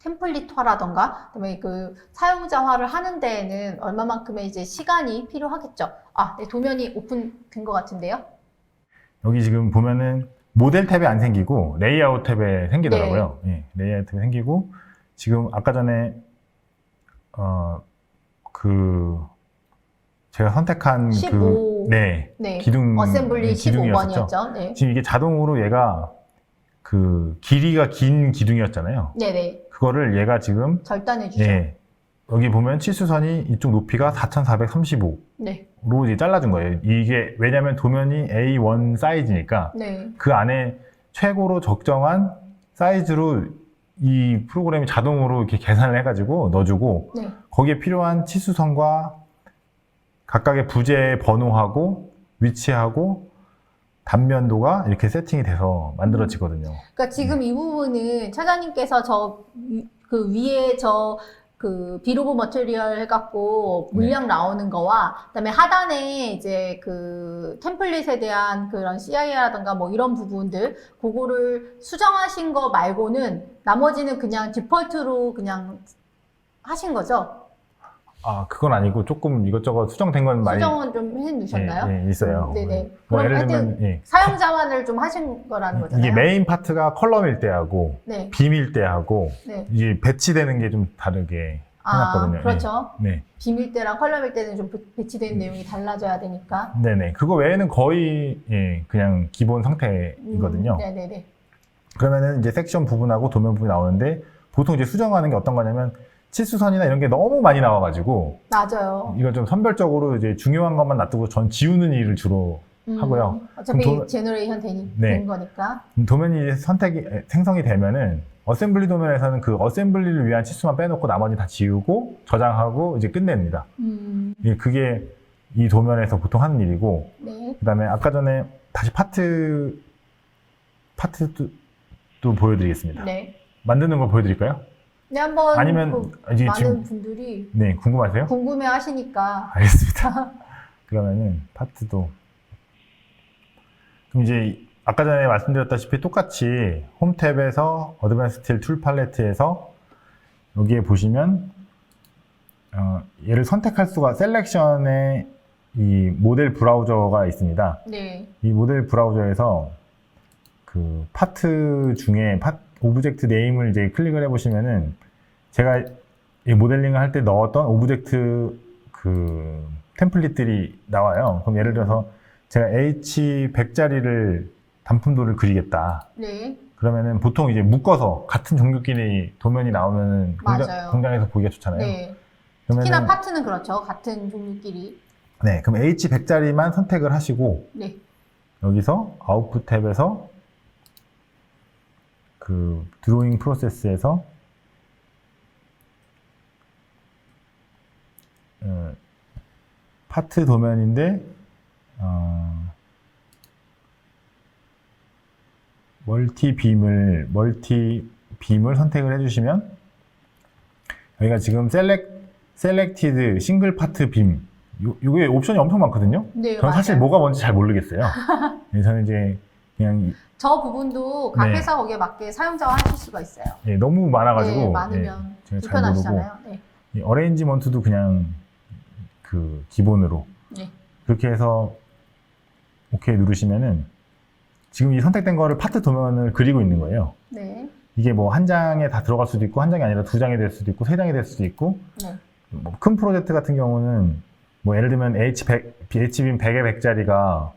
템플릿화라던가 그다음에 그 사용자화를 하는 데에는 얼마만큼의 이제 시간이 필요하겠죠. 아, 네, 도면이 오픈된 것 같은데요. 여기 지금 보면은 모델 탭이 안 생기고 레이아웃 탭에 생기더라고요. 예, 레이아웃 탭에 생기고 지금 아까 전에 제가 선택한 15. 네, 기둥 어셈블리 기둥이었었죠. 15번이었죠. 네. 지금 이게 자동으로 얘가 그 길이가 긴 기둥이었잖아요. 네네. 그거를 얘가 지금 절단해 주죠. 예, 여기 보면 치수선이 이쪽 높이가 4435로 네. 이제 잘라준 거예요. 이게 왜냐면 도면이 A1 사이즈니까 네. 그 안에 최고로 적정한 사이즈로 이 프로그램이 자동으로 이렇게 계산을 해가지고 넣어주고 네. 거기에 필요한 치수선과 각각의 부재 번호하고 위치하고 단면도가 이렇게 세팅이 돼서 만들어지거든요. 그러니까 지금 이 부분은 차장님께서 그 위에 그 비로그 머티리얼 해갖고 물량 나오는 거와 그다음에 하단에 이제 그 템플릿에 대한 그런 CI라던가 뭐 이런 부분들 그거를 수정하신 거 말고는 나머지는 그냥 디폴트로 그냥 하신 거죠? 아, 그건 아니고 조금 이것저것 수정된 건 많이 수정은 좀 해놓으셨나요? 예, 있어요. 네네. 뭐 그럼 예를 하여튼 들면 사용자만을 좀 하신 거라는 거잖아요. 이게 메인 파트가 컬럼일 때하고 네. 빔일 때하고 네. 이게 배치되는 게 좀 다르게 해놨거든요. 그렇죠. 네. 빔일 때랑 컬럼일 때는 좀 배치된 내용이 달라져야 되니까. 네네. 그거 외에는 거의 그냥 기본 상태이거든요. 네네네. 그러면은 이제 섹션 부분하고 도면 부분이 나오는데 보통 이제 수정하는 게 어떤 거냐면 치수선이나 이런 게 너무 많이 나와가지고 맞아요. 이걸 좀 선별적으로 이제 중요한 것만 놔두고 전 지우는 일을 주로 하고요. 어차피 제너레이션 된 거니까. 도면이 이제 생성이 되면은 어셈블리 도면에서는 그 어셈블리를 위한 치수만 빼놓고 나머지 다 지우고 저장하고 이제 끝냅니다. 그게 이 도면에서 보통 하는 일이고, 네. 그 다음에 아까 전에 다시 파트도 보여드리겠습니다. 네. 만드는 걸 보여드릴까요? 네, 한번 아니면 이게 많은 지금 분들이 네, 궁금하세요? 궁금해 하시니까. 알겠습니다. 그러면은 파트도 그럼 이제 아까 전에 말씀드렸다시피 똑같이 홈 탭에서 어드밴스 스틸 툴 팔레트에서 여기에 보시면 얘를 선택할 수가 셀렉션에 이 모델 브라우저가 있습니다. 네. 이 모델 브라우저에서 그 파트 중에 오브젝트 네임을 이제 클릭을 해보시면은 제가 이 모델링을 할 때 넣었던 오브젝트 그 템플릿들이 나와요. 그럼 예를 들어서 제가 H100짜리를 단품도를 그리겠다. 네. 그러면은 보통 이제 묶어서 같은 종류끼리 도면이 나오면은 맞아요. 공장에서 보기가 좋잖아요. 네. 그러면은, 특히나 파트는 그렇죠. 같은 종류끼리. 네, 그럼 H100짜리만 선택을 하시고 네. 여기서 아웃풋 탭에서 그 드로잉 프로세스에서 파트 도면인데 멀티 빔을 선택을 해주시면 여기가 지금 셀렉티드 싱글 파트 빔 요게 옵션이 엄청 많거든요. 네, 저는 사실 맞아요. 뭐가 뭔지 잘 모르겠어요. 저는 이제 그냥 저 부분도 각 네. 회사 거기에 맞게 사용자화 하실 수가 있어요. 너무 많아가지고 네, 많으면 제가 잘 모르고 불편하시잖아요. 네. 이 어레인지먼트도 그냥 그 기본으로 네. 그렇게 해서 오케이 누르시면은 지금 이 선택된 거를 파트 도면을 그리고 있는 거예요. 네. 이게 뭐 한 장에 다 들어갈 수도 있고 한 장이 아니라 두 장이 될 수도 있고 세 장이 될 수도 있고 네. 뭐 큰 프로젝트 같은 경우는 뭐 예를 들면 HBIM 100의 100짜리가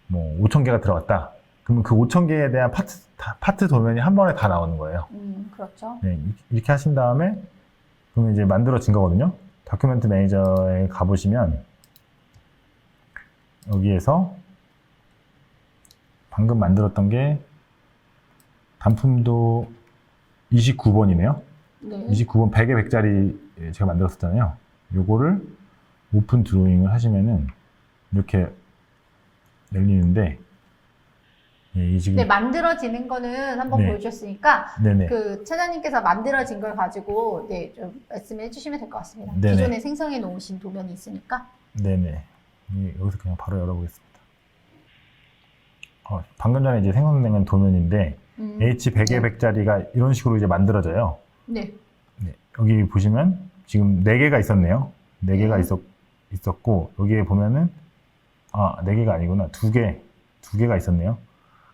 뭐 5,000개가 들어갔다. 그러면 그 5,000개에 대한 파트 도면이 한 번에 다 나오는 거예요. 그렇죠. 네, 이렇게 하신 다음에 그러면 이제 만들어진 거거든요. 다큐멘트 매니저에 가보시면 여기에서 방금 만들었던 게 단품도 29번이네요. 네. 29번 100의 100짜리 제가 만들었었잖아요. 요거를 오픈 드로잉을 하시면은 이렇게 열리는데, 예, 이 지금 네, 만들어지는 거는 한번 네. 보여주셨으니까 네네. 그 차장님께서 만들어진 걸 가지고 네, 좀 말씀해 주시면 될 것 같습니다. 네네. 기존에 생성해 놓으신 도면이 있으니까. 네네. 여기서 그냥 바로 열어보겠습니다. 방금 전에 이제 생성된 도면인데 H100에 100짜리가 이런 식으로 이제 만들어져요. 네. 네, 여기 보시면 지금 4개가 있었네요. 4개가 네. 있었고, 여기에 보면은, 4개가 아니구나. 2개가 있었네요.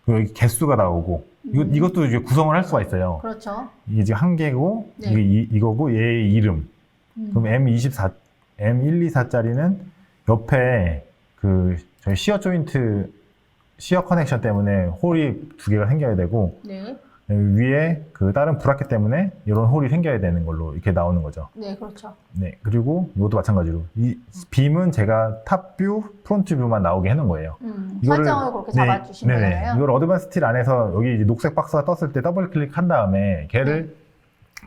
그리고 여기 개수가 나오고, 이것도 이제 구성을 할 수가 있어요. 그렇죠. 이게 지금 1개고, 네. 이게 이거고, 얘의 이름. 그럼 M124짜리는 옆에 저희 시어 조인트, 시어 커넥션 때문에 홀이 2개가 생겨야 되고, 네. 위에 다른 브라켓 때문에 이런 홀이 생겨야 되는 걸로 이렇게 나오는 거죠. 네, 그렇죠. 네, 그리고 이것도 마찬가지로 이 빔은 제가 탑뷰, 프론트 뷰만 나오게 해놓은 거예요. 설정을 그렇게 잡아주신 거예요. 이걸 어드밴스 스틸 안에서 여기 이제 녹색 박스가 떴을 때 더블 클릭한 다음에 걔를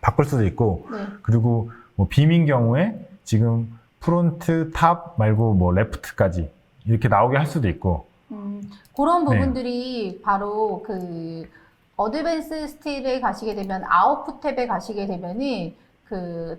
바꿀 수도 있고, 네. 그리고 뭐 빔인 경우에 지금 프론트, 탑 말고 뭐 레프트까지 이렇게 나오게 할 수도 있고. 그런 부분들이 바로 어드밴스 스틸에 가시게 되면 아웃풋 탭에 가시게 되면은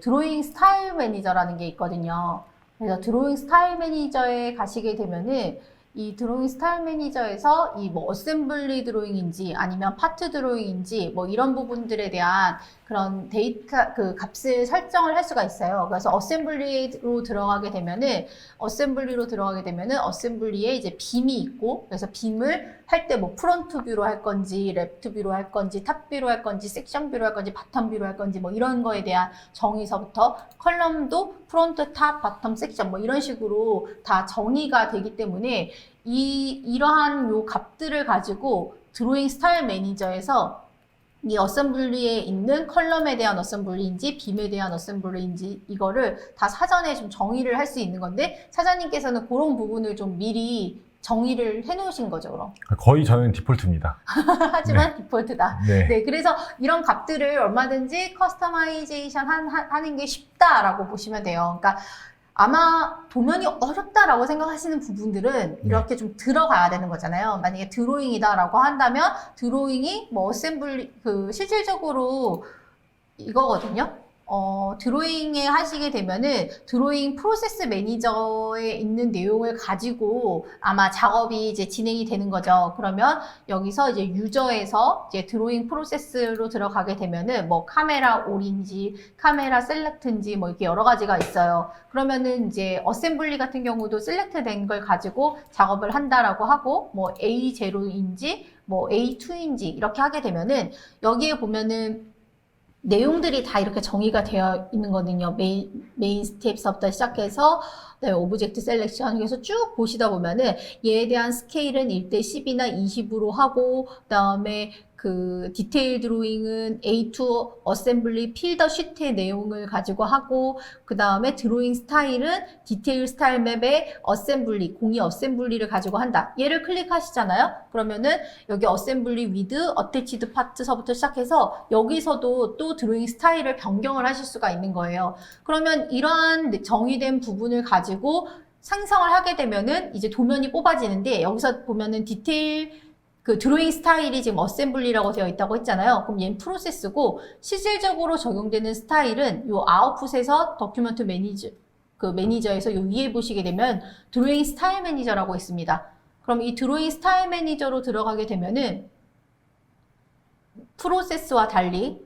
드로잉 스타일 매니저라는 게 있거든요. 그래서 드로잉 스타일 매니저에 가시게 되면은 이 드로잉 스타일 매니저에서 이 뭐 어셈블리 드로잉인지 아니면 파트 드로잉인지 뭐 이런 부분들에 대한 그런 데이터 값을 설정을 할 수가 있어요. 그래서 어셈블리로 들어가게 되면은 어셈블리에 이제 빔이 있고, 그래서 빔을 할 때 뭐 프론트 뷰로 할 건지 레프트 뷰로 할 건지 탑 뷰로 할 건지 섹션 뷰로 할 건지 바텀 뷰로 할 건지 뭐 이런 거에 대한 정의서부터 컬럼도 프론트, 탑, 바텀, 섹션 뭐 이런 식으로 다 정의가 되기 때문에 이러한 요 값들을 가지고 드로잉 스타일 매니저에서 이 어셈블리에 있는 컬럼에 대한 어셈블리인지 빔에 대한 어셈블리인지 이거를 다 사전에 좀 정의를 할 수 있는 건데, 차장님께서는 그런 부분을 좀 미리 정의를 해 놓으신 거죠, 그럼? 거의 저는 디폴트입니다. 하지만 디폴트다. 네. 네, 그래서 이런 값들을 얼마든지 커스터마이제이션 하는 게 쉽다라고 보시면 돼요. 그러니까 아마 도면이 어렵다라고 생각하시는 부분들은 이렇게 좀 들어가야 되는 거잖아요. 만약에 드로잉이다라고 한다면 드로잉이 뭐 어셈블리 실질적으로 이거거든요. 드로잉에 하시게 되면은 드로잉 프로세스 매니저에 있는 내용을 가지고 아마 작업이 이제 진행이 되는 거죠. 그러면 여기서 이제 유저에서 이제 드로잉 프로세스로 들어가게 되면은 뭐 카메라 올인지 카메라 셀렉트인지 뭐 이렇게 여러 가지가 있어요. 그러면은 이제 어셈블리 같은 경우도 셀렉트 된 걸 가지고 작업을 한다라고 하고, 뭐 A0인지 뭐 A2인지 이렇게 하게 되면은 여기에 보면은 내용들이 다 이렇게 정의가 되어 있는 거거든요. 메인 스텝서부터 시작해서 오브젝트 셀렉션 해서 쭉 보시다 보면은 얘에 대한 스케일은 1:10이나 20으로 하고, 그다음에 디테일 드로잉은 A2 어셈블리 필더 시트의 내용을 가지고 하고, 그 다음에 드로잉 스타일은 디테일 스타일 맵의 어셈블리, 공이 어셈블리를 가지고 한다. 얘를 클릭하시잖아요. 그러면은 여기 어셈블리 위드, 어태치드 파트서부터 시작해서 여기서도 또 드로잉 스타일을 변경을 하실 수가 있는 거예요. 그러면 이러한 정의된 부분을 가지고 생성을 하게 되면은 이제 도면이 뽑아지는데, 여기서 보면은 디테일 드로잉 스타일이 지금 어셈블리라고 되어 있다고 했잖아요. 그럼 얘는 프로세스고, 실질적으로 적용되는 스타일은 요 아웃풋에서 더큐먼트 매니저에서 요 위에 보시게 되면 드로잉 스타일 매니저라고 있습니다. 그럼 이 드로잉 스타일 매니저로 들어가게 되면은 프로세스와 달리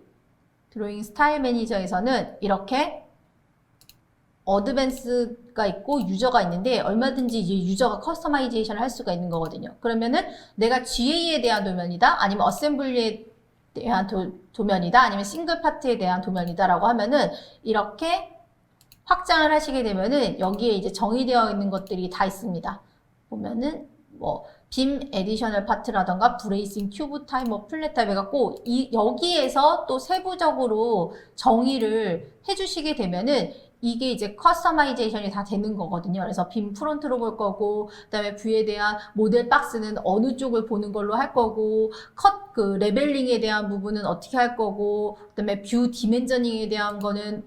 드로잉 스타일 매니저에서는 이렇게 어드밴스가 있고 유저가 있는데, 얼마든지 이제 유저가 커스터마이제이션을 할 수가 있는 거거든요. 그러면은 내가 GA에 대한 도면이다, 아니면 어셈블리에 대한 도면이다, 아니면 싱글 파트에 대한 도면이다라고 하면은 이렇게 확장을 하시게 되면은 여기에 이제 정의되어 있는 것들이 다 있습니다. 보면은 뭐 빔 에디셔널 파트라던가 브레이싱 큐브 타입, 뭐 플랫 타입 해갖고 여기에서 또 세부적으로 정의를 해주시게 되면은 이게 이제 커스터마이제이션이 다 되는 거거든요. 그래서 빔 프론트로 볼 거고, 그다음에 뷰에 대한 모델 박스는 어느 쪽을 보는 걸로 할 거고, 레벨링에 대한 부분은 어떻게 할 거고, 그다음에 뷰 디멘저닝에 대한 거는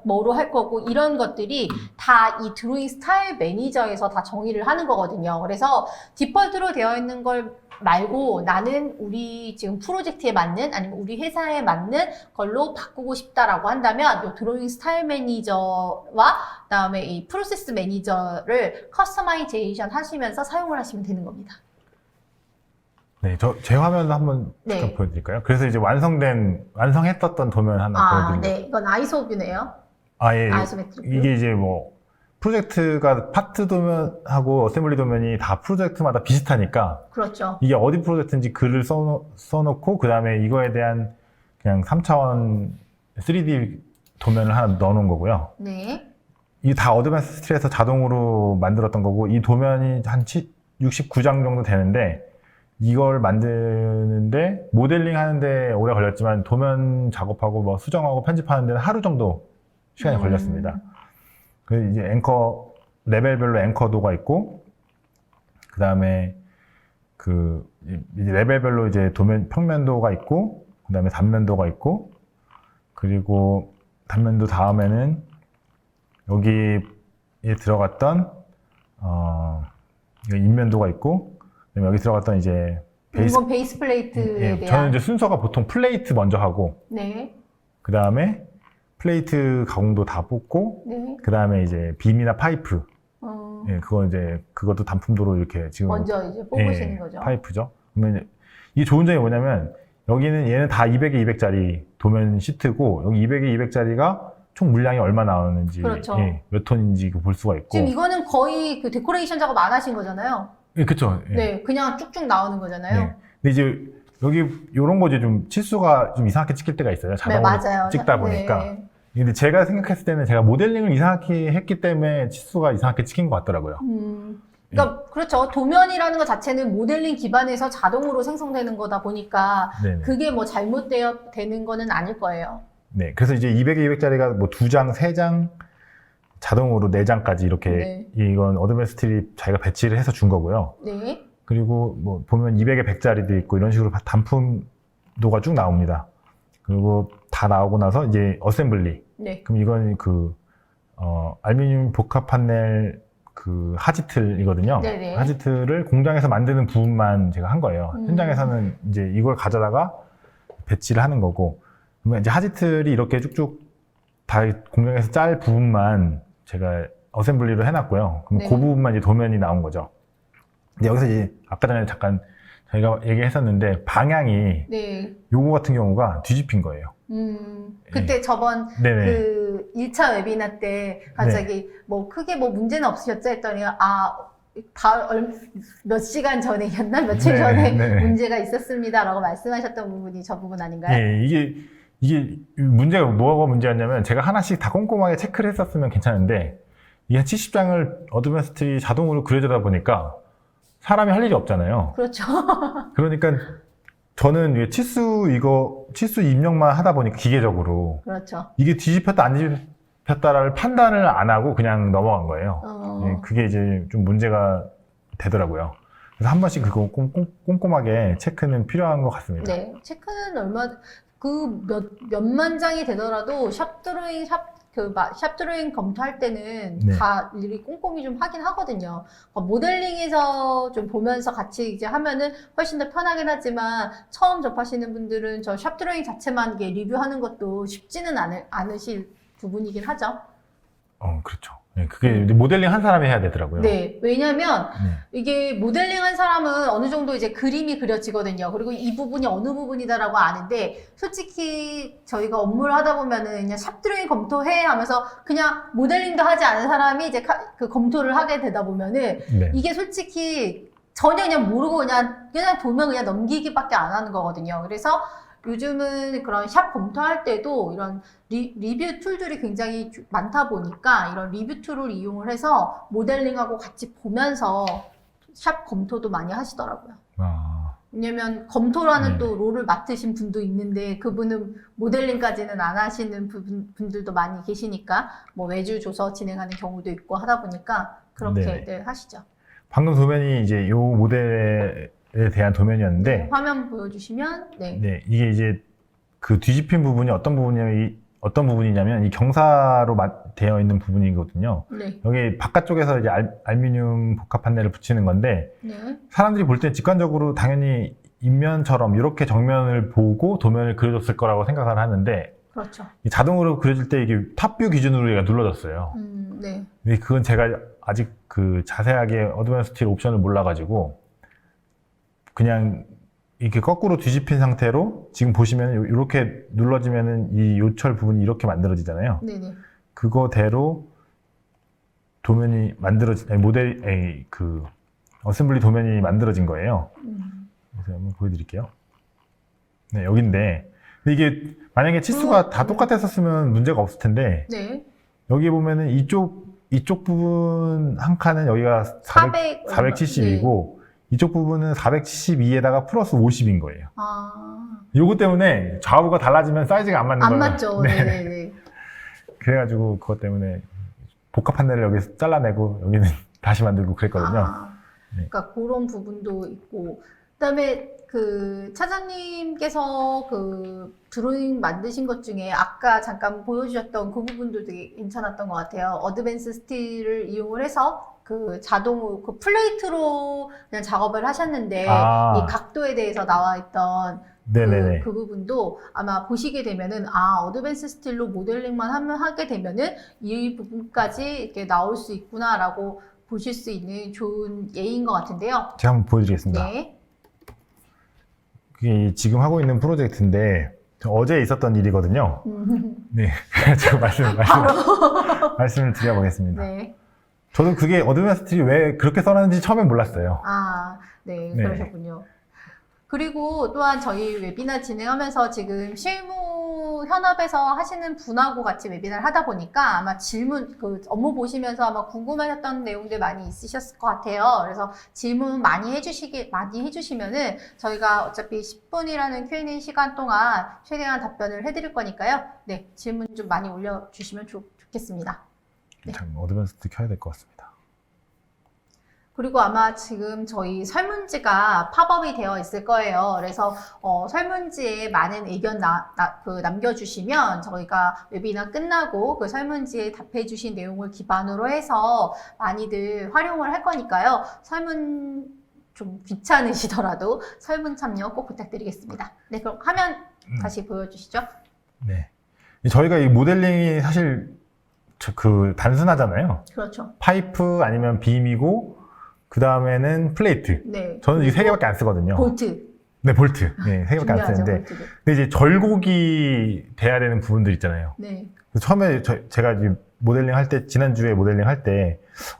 뭐로 할 거고 이런 것들이 다 이 드로잉 스타일 매니저에서 다 정의를 하는 거거든요. 그래서 디폴트로 되어 있는 걸 말고 나는 우리 지금 프로젝트에 맞는 아니면 우리 회사에 맞는 걸로 바꾸고 싶다라고 한다면 이 드로잉 스타일 매니저와 그다음에 이 프로세스 매니저를 커스터마이제이션 하시면서 사용을 하시면 되는 겁니다. 네, 제 화면을 한번 네. 잠깐 보여드릴까요? 그래서 이제 완성했었던 도면 하나 보여드릴게요. 네, 이건 아이소 뷰네요. 예. 아이소메트릭 뷰. 이게 이제 뭐 프로젝트가 파트 도면하고 어셈블리 도면이 다 프로젝트마다 비슷하니까 그렇죠. 이게 어디 프로젝트인지 글을 써놓고 그 다음에 이거에 대한 그냥 3차원 3D 도면을 하나 넣어놓은 거고요. 네. 이게 다 어드밴스 스틸에서 자동으로 만들었던 거고 이 도면이 한 69장 정도 되는데 이걸 만드는데 모델링 하는데 오래 걸렸지만 도면 작업하고 뭐 수정하고 편집하는 데는 하루 정도 시간이 걸렸습니다. 그 이제 앵커 레벨별로 앵커도가 있고 그 다음에 그 이제 레벨별로 이제 도면 평면도가 있고 그 다음에 단면도가 있고 그리고 단면도 다음에는 여기에 들어갔던 인면도가 있고 그다음에 여기 들어갔던 이제 이건 베이스 플레이트에 대한. 저는 이제 순서가 보통 플레이트 먼저 하고 네. 그 다음에 플레이트 가공도 다 뽑고 네. 그 다음에 이제 빔이나 파이프 그거 이제 그것도 단품도로 이렇게 지금 먼저 이제 뽑으시는 거죠. 파이프죠. 그러면 이제 이게 좋은 점이 뭐냐면 여기는 얘는 다 200에 200짜리 도면 시트고 여기 200에 200짜리가 총 물량이 얼마 나오는지 그렇죠. 몇 톤인지 볼 수가 있고 지금 이거는 거의 그 데코레이션 작업 안 하신 거잖아요. 그렇죠. 네, 그냥 쭉쭉 나오는 거잖아요. 네. 근데 이제 여기 이런 거지 좀 치수가 좀 이상하게 찍힐 때가 있어요. 네, 자동으로 맞아요. 찍다 보니까. 네. 근데 제가 생각했을 때는 제가 모델링을 이상하게 했기 때문에 치수가 이상하게 찍힌 것 같더라고요. 그러니까 그렇죠. 도면이라는 것 자체는 모델링 기반에서 자동으로 생성되는 거다 보니까 네네. 그게 뭐 잘못되어 되는 거는 아닐 거예요. 네. 그래서 이제 200에 200짜리가 뭐 2장, 3장, 자동으로 4장까지 이렇게 네. 이건 어드밴스 스틸이 자기가 배치를 해서 준 거고요. 네. 그리고 뭐 보면 200에 100짜리도 있고 이런 식으로 단품도가 쭉 나옵니다. 그리고 다 나오고 나서 이제 어셈블리. 네. 그럼 이건 알루미늄 복합 판넬 그 하지틀이거든요. 네네. 하지틀을 공장에서 만드는 부분만 제가 한 거예요. 현장에서는 이제 이걸 가져다가 배치를 하는 거고, 그러면 이제 하지틀이 이렇게 쭉쭉 다 공장에서 짤 부분만 제가 어셈블리로 해놨고요. 그럼 네. 그 부분만 이제 도면이 나온 거죠. 근데 여기서 이제 아까 전에 잠깐 저희가 얘기했었는데 방향이 네. 요거 같은 경우가 뒤집힌 거예요. 그때 저번 네네. 그 1차 웨비나 때 갑자기 뭐 크게 뭐 문제는 없으셨죠 했더니 몇 시간 전에였나? 며칠 네, 전에 네. 문제가 있었습니다라고 말씀하셨던 부분이 저 부분 아닌가요? 예, 이게 문제가 뭐가 문제였냐면 제가 하나씩 다 꼼꼼하게 체크를 했었으면 괜찮은데 이게 한 70장을 어드밴스 스틸이 자동으로 그려주다 보니까 사람이 할 일이 없잖아요. 그렇죠. 그러니까 저는 치수 입력만 하다 보니까 기계적으로 그렇죠. 이게 뒤집혔다 안 뒤집혔다를 판단을 안 하고 그냥 넘어간 거예요. 예, 그게 이제 좀 문제가 되더라고요. 그래서 한 번씩 그거 꼼꼼하게 체크는 필요한 것 같습니다. 네. 체크는 몇만 장이 되더라도 샵 드로잉 검토할 때는 네. 다 일일이 꼼꼼히 좀 하긴 하거든요. 모델링에서 좀 보면서 같이 이제 하면은 훨씬 더 편하긴 하지만 처음 접하시는 분들은 저 샵 드로잉 자체만 이게 리뷰하는 것도 쉽지는 않으실 부분이긴 하죠. 그렇죠. 예, 그게 모델링 한 사람이 해야 되더라고요. 네. 왜냐면 네. 이게 모델링 한 사람은 어느 정도 이제 그림이 그려지거든요. 그리고 이 부분이 어느 부분이다라고 아는데, 솔직히 저희가 업무를 하다 보면은 그냥 샵 드로잉 검토해 하면서 그냥 모델링도 하지 않은 사람이 이제 그 검토를 하게 되다 보면은 네. 이게 솔직히 전혀 그냥 모르고 그냥 도면 그냥 넘기기밖에 안 하는 거거든요. 그래서 요즘은 그런 샵 검토할 때도 이런 리뷰 툴들이 굉장히 많다 보니까 이런 리뷰 툴을 이용을 해서 모델링하고 같이 보면서 샵 검토도 많이 하시더라고요. 왜냐면 검토라는 또 롤을 맡으신 분도 있는데 그분은 모델링까지는 안 하시는 분들도 많이 계시니까 뭐 외주 조서 진행하는 경우도 있고 하다 보니까 그렇게 네, 하시죠. 방금 도면이 이제 요 모델에 대한 도면이었는데 화면 보여주시면 네, 이게 이제 그 뒤집힌 부분이 어떤 부분이냐면 어떤 부분이냐면 이 경사로 되어 있는 부분이거든요. 네. 여기 바깥쪽에서 이제 알루미늄 복합 판넬을 붙이는 건데 네. 사람들이 볼 때 직관적으로 당연히 인면처럼 이렇게 정면을 보고 도면을 그려줬을 거라고 생각을 하는데 그렇죠. 이 자동으로 그려질 때 이게 탑뷰 기준으로 얘가 눌러졌어요. 네. 근데 그건 제가 아직 그 자세하게 어드밴스 스틸 옵션을 몰라가지고 그냥 이렇게 거꾸로 뒤집힌 상태로 지금 보시면 이렇게 눌러지면은 이 요철 부분이 이렇게 만들어지잖아요. 네네. 그거대로 도면이 그 어셈블리 도면이 만들어진 거예요. 그래서 한번 보여드릴게요. 네, 여긴데 근데 이게 만약에 치수가 다 똑같았었으면 문제가 없을 텐데 네. 여기 보면은 이쪽 부분 한 칸은 여기가 470이고 이쪽 부분은 472에다가 플러스 50인 거예요. 아. 요거 때문에 좌우가 달라지면 사이즈가 안 맞는 거예요. 안 맞죠. 네. 네네네. 그래가지고 그것 때문에 복합 판넬을 여기서 잘라내고 여기는 다시 만들고 그랬거든요. 아, 그러니까 그런 부분도 있고, 그다음에 그 차장님께서 그 드로잉 만드신 것 중에 아까 잠깐 보여주셨던 그 부분도 되게 괜찮았던 것 같아요. 어드밴스 스틸을 이용을 해서 그 자동으로 그 플레이트로 그냥 작업을 하셨는데 이 각도에 대해서 나와 있던 네네네. 그 부분도 아마 보시게 되면은 어드밴스 스틸로 모델링만 하게 되면은 이 부분까지 이렇게 나올 수 있구나라고 보실 수 있는 좋은 예인 것 같은데요. 제가 한번 보여드리겠습니다. 네. 그게 지금 하고 있는 프로젝트인데 어제 있었던 일이거든요. 네, 제가 말씀을 드려보겠습니다. 네. 저도 그게 어드밴스 스틸이 왜 그렇게 써놨는지 처음엔 몰랐어요. 네, 네. 그러셨군요. 그리고 또한 저희 웨비나 진행하면서 지금 실무 현업에서 하시는 분하고 같이 웨비나를 하다 보니까 아마 질문, 그 업무 보시면서 아마 궁금하셨던 내용들 많이 있으셨을 것 같아요. 그래서 질문 많이 해주시면은 저희가 어차피 10분이라는 Q&A 시간 동안 최대한 답변을 해드릴 거니까요. 네, 질문 좀 많이 올려주시면 좋겠습니다. 네. 참 어드밴스 스틸 켜야 될 것 같습니다. 그리고 아마 지금 저희 설문지가 팝업이 되어 있을 거예요. 그래서 설문지에 많은 의견 남겨주시면 저희가 웨비나 끝나고 그 설문지에 답해 주신 내용을 기반으로 해서 많이들 활용을 할 거니까요. 설문 좀 귀찮으시더라도 설문 참여 꼭 부탁드리겠습니다. 네, 그럼 화면 다시 보여주시죠. 네, 저희가 이 모델링이 사실 단순하잖아요. 그렇죠. 파이프 아니면 빔이고 그 다음에는 플레이트. 네. 저는 이 세 개밖에 안 쓰거든요. 볼트. 네, 볼트. 네, 세 개밖에 안 중요하죠, 쓰는데. 볼트도. 근데 이제 절곡이 돼야 되는 부분들 있잖아요. 네. 그래서 처음에 제가 이제 모델링 할 때, 지난주에 모델링 할 때,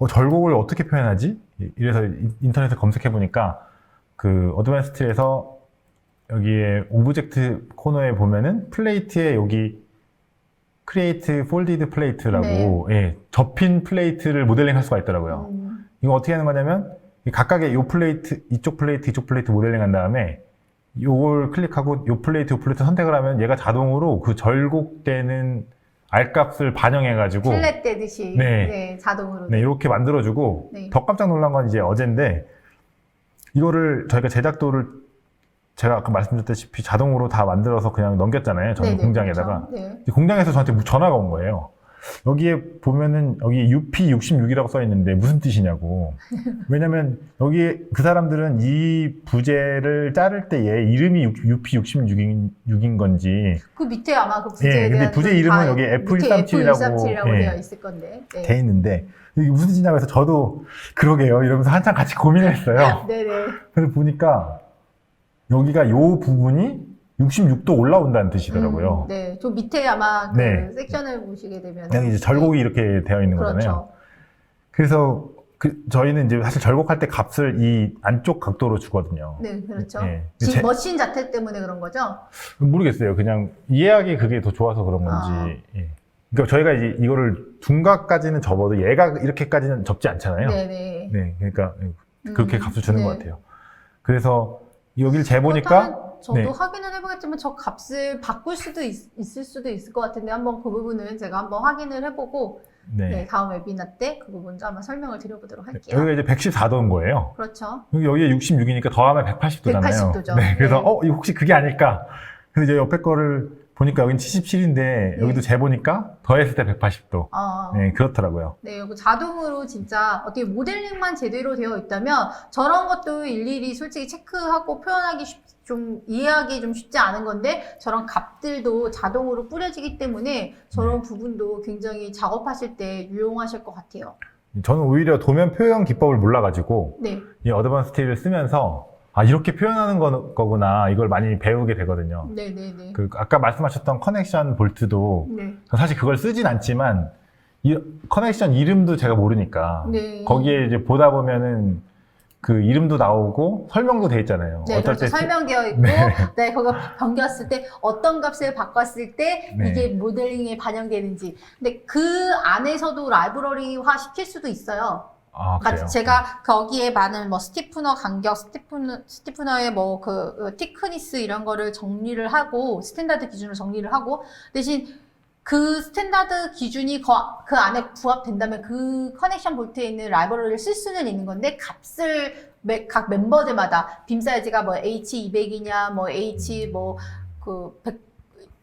절곡을 어떻게 표현하지? 이래서 인터넷에 검색해 보니까, 그 어드밴스 스틸에서 여기에 오브젝트 코너에 보면은 플레이트에 여기 크리에이트 폴디드 플레이트라고, 예, 접힌 플레이트를 모델링 할 수가 있더라고요. 이거 어떻게 하는 거냐면 각각의 요 플레이트, 이쪽 플레이트 모델링 한 다음에 요걸 클릭하고 요 플레이트 선택을 하면 얘가 자동으로 그 절곡되는 R값을 반영해가지고 플랫 되듯이 네, 자동으로. 네, 이렇게 만들어주고 네. 더 깜짝 놀란 건 이제 어젠데 이거를 저희가 제작도를 제가 아까 말씀드렸다시피 자동으로 다 만들어서 그냥 넘겼잖아요. 저희 네네, 공장에다가. 그렇죠. 네. 공장에서 저한테 전화가 온 거예요. 여기에 보면은 여기 UP66이라고 써 있는데 무슨 뜻이냐고. 왜냐면 여기 그 사람들은 이 부재를 자를 때 얘 이름이 UP66인 건지. 그 밑에 아마 그 부재에 예, 근데 대한 부재 이름은 여기 F137이라고 되어 있을 건데. 네. 돼 있는데 이게 무슨 뜻이냐고 해서 저도 그러게요 이러면서 한참 같이 고민을 했어요. 네네. 그래서 보니까 여기가 요 부분이 66도 올라온다는 뜻이더라고요. 네, 좀 밑에 아마 그 네. 섹션을 보시게 되면 여기 이제 절곡이 이렇게 되어 있는 그렇죠. 거잖아요. 그래서 저희는 이제 사실 절곡할 때 값을 이 안쪽 각도로 주거든요. 네, 그렇죠. 네. 머신 자태 때문에 그런 거죠? 모르겠어요. 그냥 이해하기 그게 더 좋아서 그런 건지. 예. 그러니까 저희가 이제 이거를 중각까지는 접어도 얘가 이렇게까지는 접지 않잖아요. 네네. 네, 그러니까 그렇게 값을 주는 네. 것 같아요. 그래서 여기를 재보니까 저도 네. 확인을 해보겠지만 저 값을 바꿀 수도 있을 수도 있을 것 같은데 한번 그 부분은 제가 한번 확인을 해보고 네, 다음 웨비나 때 그 부분도 한번 설명을 드려보도록 할게요. 여기가 이제 114도인 거예요. 그렇죠. 여기에 66이니까 더하면 180도잖아요. 180도죠. 네, 그래서 네. 이거 혹시 그게 아닐까? 근데 이제 옆에 거를 보니까 여긴 77인데 여기도 재보니까 더했을 때 180도. 네, 그렇더라고요. 네, 이거 자동으로 진짜 어떻게 모델링만 제대로 되어 있다면 저런 것도 일일이 솔직히 체크하고 표현하기 좀 이해하기 좀 쉽지 않은 건데 저런 값들도 자동으로 뿌려지기 때문에 저런 부분도 굉장히 작업하실 때 유용하실 것 같아요. 저는 오히려 도면 표현 기법을 몰라가지고 네. 이 어드밴스 스틸을 쓰면서 아, 이렇게 표현하는 거구나 이걸 많이 배우게 되거든요. 네네네. 그 아까 말씀하셨던 커넥션 볼트도 네. 사실 그걸 쓰진 않지만 이 커넥션 이름도 제가 모르니까 네. 거기에 이제 보다 보면은 그 이름도 나오고 설명도 돼 있잖아요. 네, 어떨 그렇죠. 때 설명되어 있고, 네, 그거 변겼을 때 어떤 값을 바꿨을 때 네. 이게 모델링에 반영되는지. 근데 그 안에서도 라이브러리화 시킬 수도 있어요. 아, 그러니까 그래요? 제가 거기에 많은 뭐 스티프너 간격, 스티프너의 뭐 그 티크니스 이런 거를 정리를 하고 스탠다드 기준으로 정리를 하고 대신 그 스탠다드 기준이 그 안에 부합된다면 그 커넥션 볼트에 있는 라이브러리를 쓸 수는 있는 건데 값을 각 멤버들마다 빔 사이즈가 뭐 H200이냐 뭐 H 뭐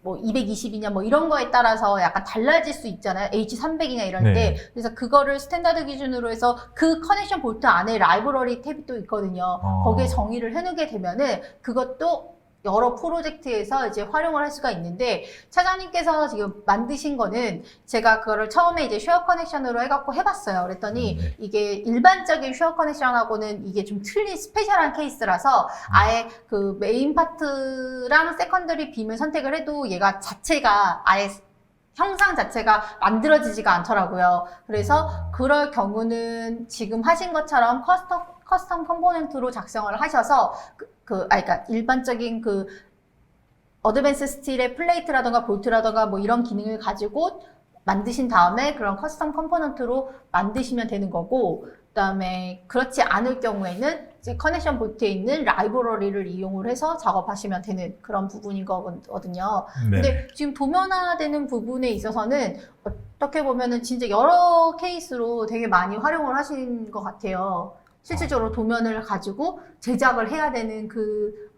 220이냐 뭐 이런 거에 따라서 약간 달라질 수 있잖아요. H300이냐 이럴 네. 때. 그래서 그거를 스탠다드 기준으로 해서 그 커넥션 볼트 안에 라이브러리 탭이 또 있거든요. 거기에 정의를 해놓게 되면은 그것도 여러 프로젝트에서 이제 활용을 할 수가 있는데 차장님께서 지금 만드신 거는 제가 그거를 처음에 이제 쉐어 커넥션으로 해갖고 해봤어요. 그랬더니 네. 이게 일반적인 쉐어 커넥션하고는 이게 좀 틀린 스페셜한 케이스라서 아예 그 메인 파트랑 세컨더리 빔을 선택을 해도 얘가 자체가 아예 형상 자체가 만들어지지가 않더라고요. 그래서 그럴 경우는 지금 하신 것처럼 커스텀 컴포넌트로 작성을 하셔서 그러니까 일반적인 그 어드밴스 스틸의 플레이트라던가 볼트라던가 뭐 이런 기능을 가지고 만드신 다음에 그런 커스텀 컴포넌트로 만드시면 되는 거고, 그다음에 그렇지 않을 경우에는 이제 커넥션 볼트에 있는 라이브러리를 이용을 해서 작업하시면 되는 그런 부분인 거거든요. 네. 근데 지금 도면화되는 부분에 있어서는 어떻게 보면은 진짜 여러 케이스로 되게 많이 활용을 하신 것 같아요. 실질적으로 도면을 가지고 제작을 해야 되는 그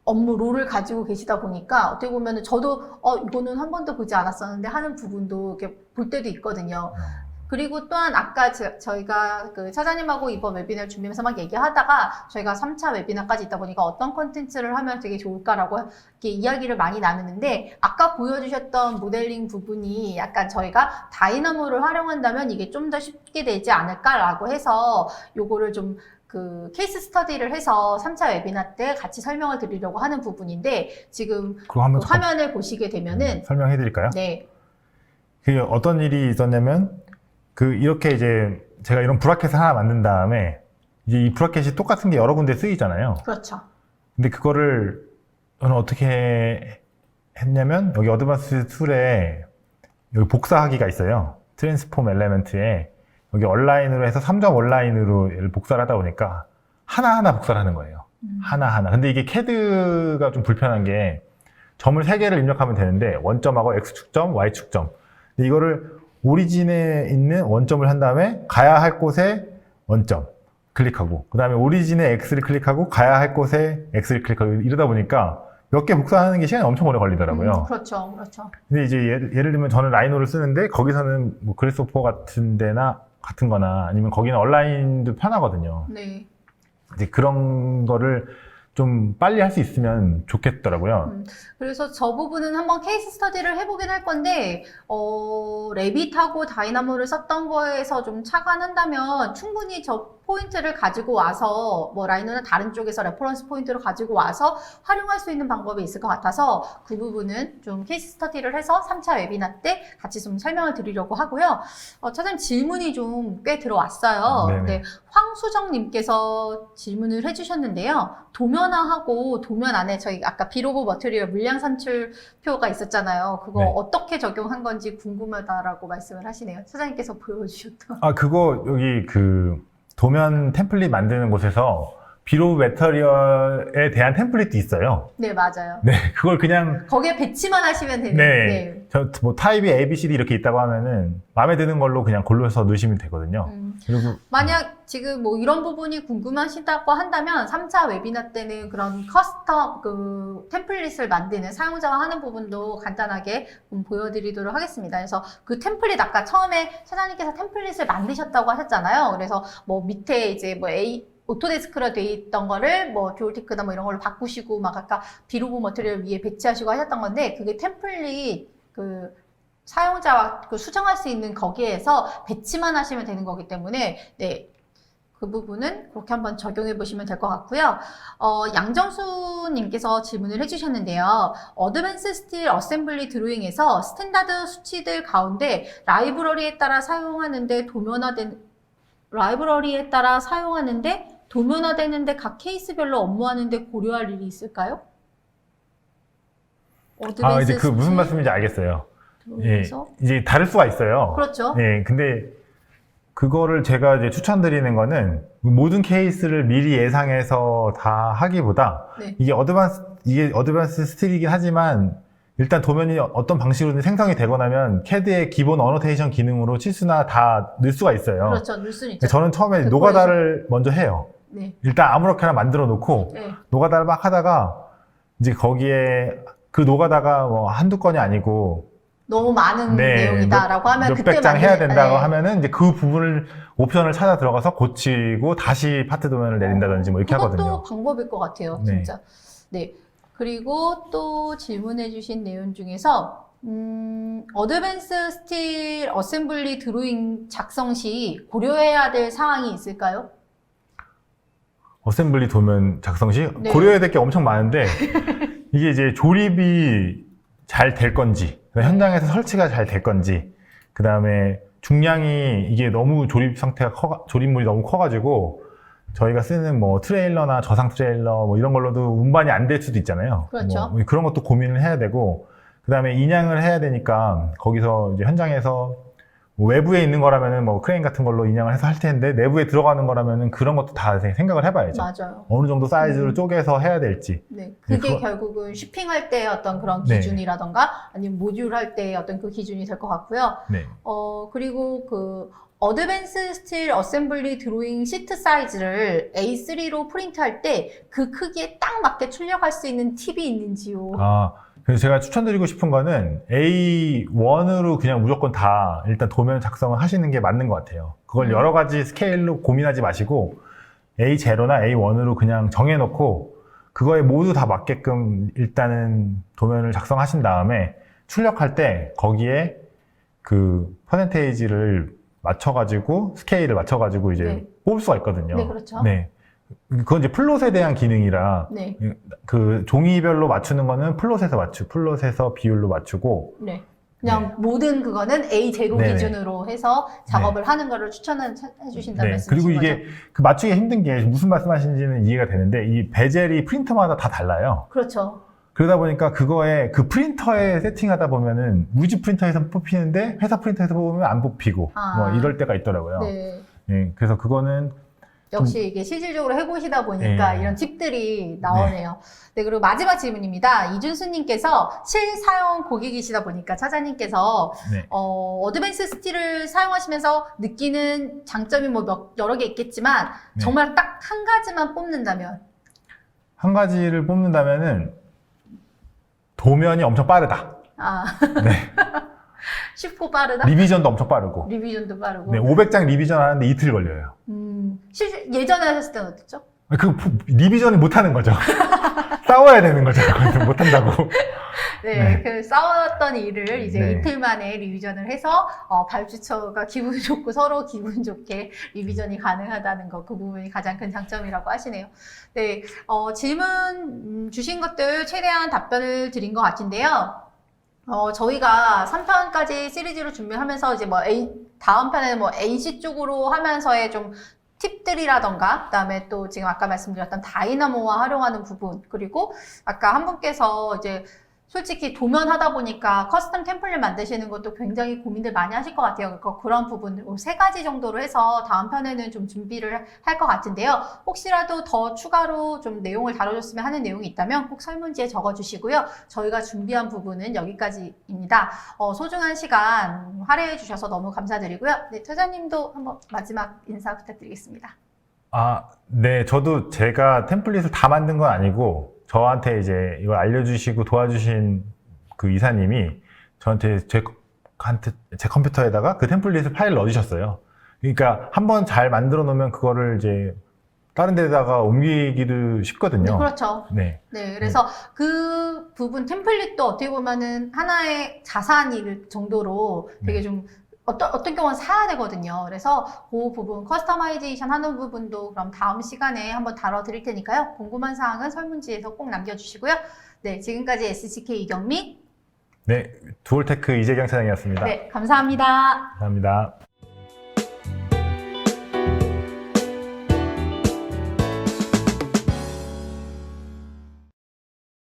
업무 롤을 가지고 계시다 보니까 어떻게 보면은 저도 이거는 한 번도 보지 않았었는데 하는 부분도 이렇게 볼 때도 있거든요. 그리고 또한 아까 저희가 그 차장님하고 이번 웨비나를 준비하면서 막 얘기하다가 저희가 3차 웨비나까지 있다 보니까 어떤 콘텐츠를 하면 되게 좋을까라고 이렇게 이야기를 많이 나누는데 아까 보여주셨던 모델링 부분이 약간 저희가 다이나모를 활용한다면 이게 좀 더 쉽게 되지 않을까라고 해서 요거를 좀 그 케이스 스터디를 해서 3차 웨비나 때 같이 설명을 드리려고 하는 부분인데 지금 그거 한번 그 화면을 보시게 되면은 설명해 드릴까요? 네. 그게 어떤 일이 있었냐면 이렇게 이제 제가 이런 브라켓을 하나 만든 다음에 이제 이 브라켓이 똑같은 게 여러 군데 쓰이잖아요. 그렇죠. 근데 그거를 저는 어떻게 했냐면 여기 어드밴스 툴에 여기 복사하기가 있어요. 트랜스폼 엘레멘트에 여기 온라인으로 해서 3점 온라인으로 복사를 하다 보니까 하나하나 복사를 하는 거예요. 하나하나. 근데 이게 CAD가 좀 불편한 게 점을 3개를 입력하면 되는데 원점하고 X축점, Y축점. 근데 이거를 오리진에 있는 원점을 한 다음에 가야 할 곳에 원점 클릭하고 그 다음에 오리진에 X를 클릭하고 가야 할 곳에 X를 클릭하고 이러다 보니까 몇 개 복사하는 게 시간이 엄청 오래 걸리더라고요. 그렇죠. 그렇죠. 근데 이제 예를 들면 저는 라이노를 쓰는데 거기서는 뭐 그래스오퍼 같은 데나 같은 거나 아니면 거기는 온라인도 편하거든요. 네. 이제 그런 거를 좀 빨리 할 수 있으면 좋겠더라고요. 그래서 저 부분은 한번 케이스 스터디를 해보긴 할 건데, 레빗하고 다이나모를 썼던 거에서 좀 착안한다면 충분히 저 포인트를 가지고 와서, 뭐 라이노나 다른 쪽에서 레퍼런스 포인트를 가지고 와서 활용할 수 있는 방법이 있을 것 같아서 그 부분은 좀 케이스 스터디를 해서 3차 웨비나 때 같이 좀 설명을 드리려고 하고요. 차장님 질문이 좀 꽤 들어왔어요. 네네. 근데 황수정님께서 질문을 해주셨는데요. 도면화하고 도면 안에 저희 아까 비로그 머티리얼 물량 산출표가 있었잖아요. 그거 네. 어떻게 적용한 건지 궁금하다라고 말씀을 하시네요. 차장님께서 보여주셨던. 그거 여기 도면 템플릿 만드는 곳에서 비로 매터리얼에 대한 템플릿도 있어요. 네, 맞아요. 네, 그걸 그냥 거기에 배치만 하시면 되는. 네, 뭐 타입이 A, B, C, D 이렇게 있다고 하면은 마음에 드는 걸로 그냥 골라서 넣으시면 되거든요. 그리고 만약 지금 뭐 이런 부분이 궁금하시다고 한다면 3차 웨비나 때는 그런 커스텀 그 템플릿을 만드는 사용자와 하는 부분도 간단하게 보여드리도록 하겠습니다. 그래서 그 템플릿 아까 처음에 차장님께서 템플릿을 만드셨다고 하셨잖아요. 그래서 뭐 밑에 이제 뭐 오토데스크로 돼 있던 거를 뭐 듀얼테크나 뭐 이런 걸로 바꾸시고 막 아까 비로그 머티리얼 위에 배치하시고 하셨던 건데 그게 템플릿 그 사용자와 그 수정할 수 있는 거기에서 배치만 하시면 되는 거기 때문에 네. 그 부분은 그렇게 한번 적용해 보시면 될 것 같고요. 양정수님께서 질문을 해주셨는데요. 어드밴스 스틸 어셈블리 드로잉에서 스탠다드 수치들 가운데 라이브러리에 따라 사용하는데 도면화되는데 각 케이스별로 업무하는데 고려할 일이 있을까요? 이제 그 무슨 말씀인지 알겠어요. 예, 드로잉에서? 이제 다를 수가 있어요. 그렇죠. 예, 근데 그거를 제가 이제 추천드리는 거는 모든 케이스를 미리 예상해서 다 하기보다 네. 이게 어드밴스 스틸이긴 하지만 일단 도면이 어떤 방식으로든 생성이 되고 나면 CAD의 기본 어노테이션 기능으로 치수나 다 넣을 수가 있어요. 그렇죠. 넣을 수는 있죠. 저는 처음에 그 노가다를 먼저 해요. 네. 일단 아무렇게나 만들어 놓고 네. 노가다를 막 하다가 이제 거기에 그 노가다가 뭐 한두 건이 아니고 너무 많은 네, 내용이다라고 하면 몇백 그때 장 해야 된다고 네. 하면은 이제 그 부분을 옵션을 찾아 들어가서 고치고 다시 파트 도면을 내린다든지 뭐 이렇게 그것도 하거든요. 방법일 것 같아요, 네. 진짜. 네. 그리고 또 질문해주신 내용 중에서 어드밴스 스틸 어셈블리 드로잉 작성 시 고려해야 될 사항이 있을까요? 어셈블리 도면 작성 시 네. 고려해야 될 게 엄청 많은데 이게 이제 조립이 잘 될 건지 현장에서 설치가 잘 될 건지 그 다음에 중량이 이게 너무 조립물이 너무 커가지고 저희가 쓰는 뭐 트레일러나 저상 트레일러 뭐 이런 걸로도 운반이 안 될 수도 있잖아요. 그렇죠. 뭐 그런 것도 고민을 해야 되고 그 다음에 인양을 해야 되니까 거기서 이제 현장에서 뭐 외부에 있는 거라면은 뭐 크레인 같은 걸로 인양을 해서 할 텐데 내부에 들어가는 거라면은 그런 것도 다 생각을 해봐야죠. 맞아요. 어느 정도 사이즈로 쪼개서 해야 될지. 네. 그게 그거- 결국은 쉬핑할 때 어떤 그런 네. 기준이라던가 아니면 모듈 할 때 어떤 그 기준이 될 것 같고요. 네. 그리고 그 어드밴스 스틸 어셈블리 드로잉 시트 사이즈를 A3로 프린트할 때 그 크기에 딱 맞게 출력할 수 있는 팁이 있는지요? 그래서 제가 추천드리고 싶은 거는 A1으로 그냥 무조건 다 일단 도면 작성을 하시는 게 맞는 것 같아요. 그걸 여러 가지 스케일로 고민하지 마시고 A0나 A1으로 그냥 정해놓고 그거에 모두 다 맞게끔 일단은 도면을 작성하신 다음에 출력할 때 거기에 그 퍼센테이지를 맞춰가지고 스케일을 맞춰가지고 이제 네. 뽑을 수가 있거든요. 네, 그렇죠. 네. 그건 이제 플롯에 대한 기능이라 네. 그 종이별로 맞추는 거는 플롯에서 비율로 맞추고 네. 그냥 모든 그거는 A0 네네. 기준으로 해서 작업을 하는 거를 추천해 주신다는 네. 말씀이신 그리고 거죠? 이게 그 맞추기 힘든 게 무슨 말씀하시는지는 이해가 되는데 이 베젤이 프린터마다 다 달라요. 그렇죠. 그러다 보니까 그거에 그 프린터에 세팅하다 보면은 우리 집 프린터에서 뽑히는데 회사 프린터에서 뽑으면 안 뽑히고 뭐 이럴 때가 있더라고요. 네. 예, 그래서 그거는 역시 이게 실질적으로 해보시다 보니까 네. 이런 팁들이 나오네요. 네, 그리고 마지막 질문입니다. 이준수님께서 실사용 고객이시다 보니까 차장님께서 네. 어드밴스 스틸을 사용하시면서 느끼는 장점이 뭐 여러 개 있겠지만 네. 정말 딱 한 가지만 뽑는다면 한 가지를 뽑는다면은 도면이 엄청 빠르다. 네. 쉽고 빠르다? 리비전도 엄청 빠르고. 리비전도 빠르고. 네, 500장 리비전 하는데 이틀 걸려요. 예전에 하셨을 때는 어땠죠? 리비전을 못 하는 거죠. 싸워야 되는 거죠. 못 한다고. 네, 그 싸웠던 일을 이제 네. 이틀 만에 리비전을 해서 발주처가 기분 좋고 서로 기분 좋게 리비전이 가능하다는 거, 그 부분이 가장 큰 장점이라고 하시네요. 네, 질문 주신 것들 최대한 답변을 드린 것 같은데요. 저희가 3편까지 시리즈로 준비하면서 이제 다음 편에는 NC 쪽으로 하면서의 좀 팁들이라던가, 그 다음에 또 지금 아까 말씀드렸던 다이나모와 활용하는 부분, 그리고 아까 한 분께서 이제 솔직히 도면하다 보니까 커스텀 템플릿 만드시는 것도 굉장히 고민들 많이 하실 것 같아요. 그러니까 그런 부분 3가지 정도로 해서 다음 편에는 좀 준비를 할 것 같은데요. 혹시라도 더 추가로 좀 내용을 다뤄줬으면 하는 내용이 있다면 꼭 설문지에 적어주시고요. 저희가 준비한 부분은 여기까지입니다. 소중한 시간 할애해 주셔서 너무 감사드리고요. 네, 처자님도 한번 마지막 인사 부탁드리겠습니다. 네, 저도 제가 템플릿을 다 만든 건 아니고 저한테 이제 이걸 알려주시고 도와주신 그 이사님이 저한테 제 컴퓨터에다가 그 템플릿을 파일 넣어주셨어요. 그러니까 한번 잘 만들어 놓으면 그거를 이제 다른 데다가 옮기기도 쉽거든요. 네, 그렇죠. 네. 네, 그래서 그 부분 템플릿도 어떻게 보면은 하나의 자산일 정도로 되게 좀 어떤 경우는 사야 되거든요. 그래서 그 부분 커스터마이제이션 하는 부분도 그럼 다음 시간에 한번 다뤄드릴 테니까요. 궁금한 사항은 설문지에서 꼭 남겨주시고요. 네, 지금까지 SCK 이경미. 네, 두올테크 이재경 차장이었습니다. 네, 감사합니다. 감사합니다.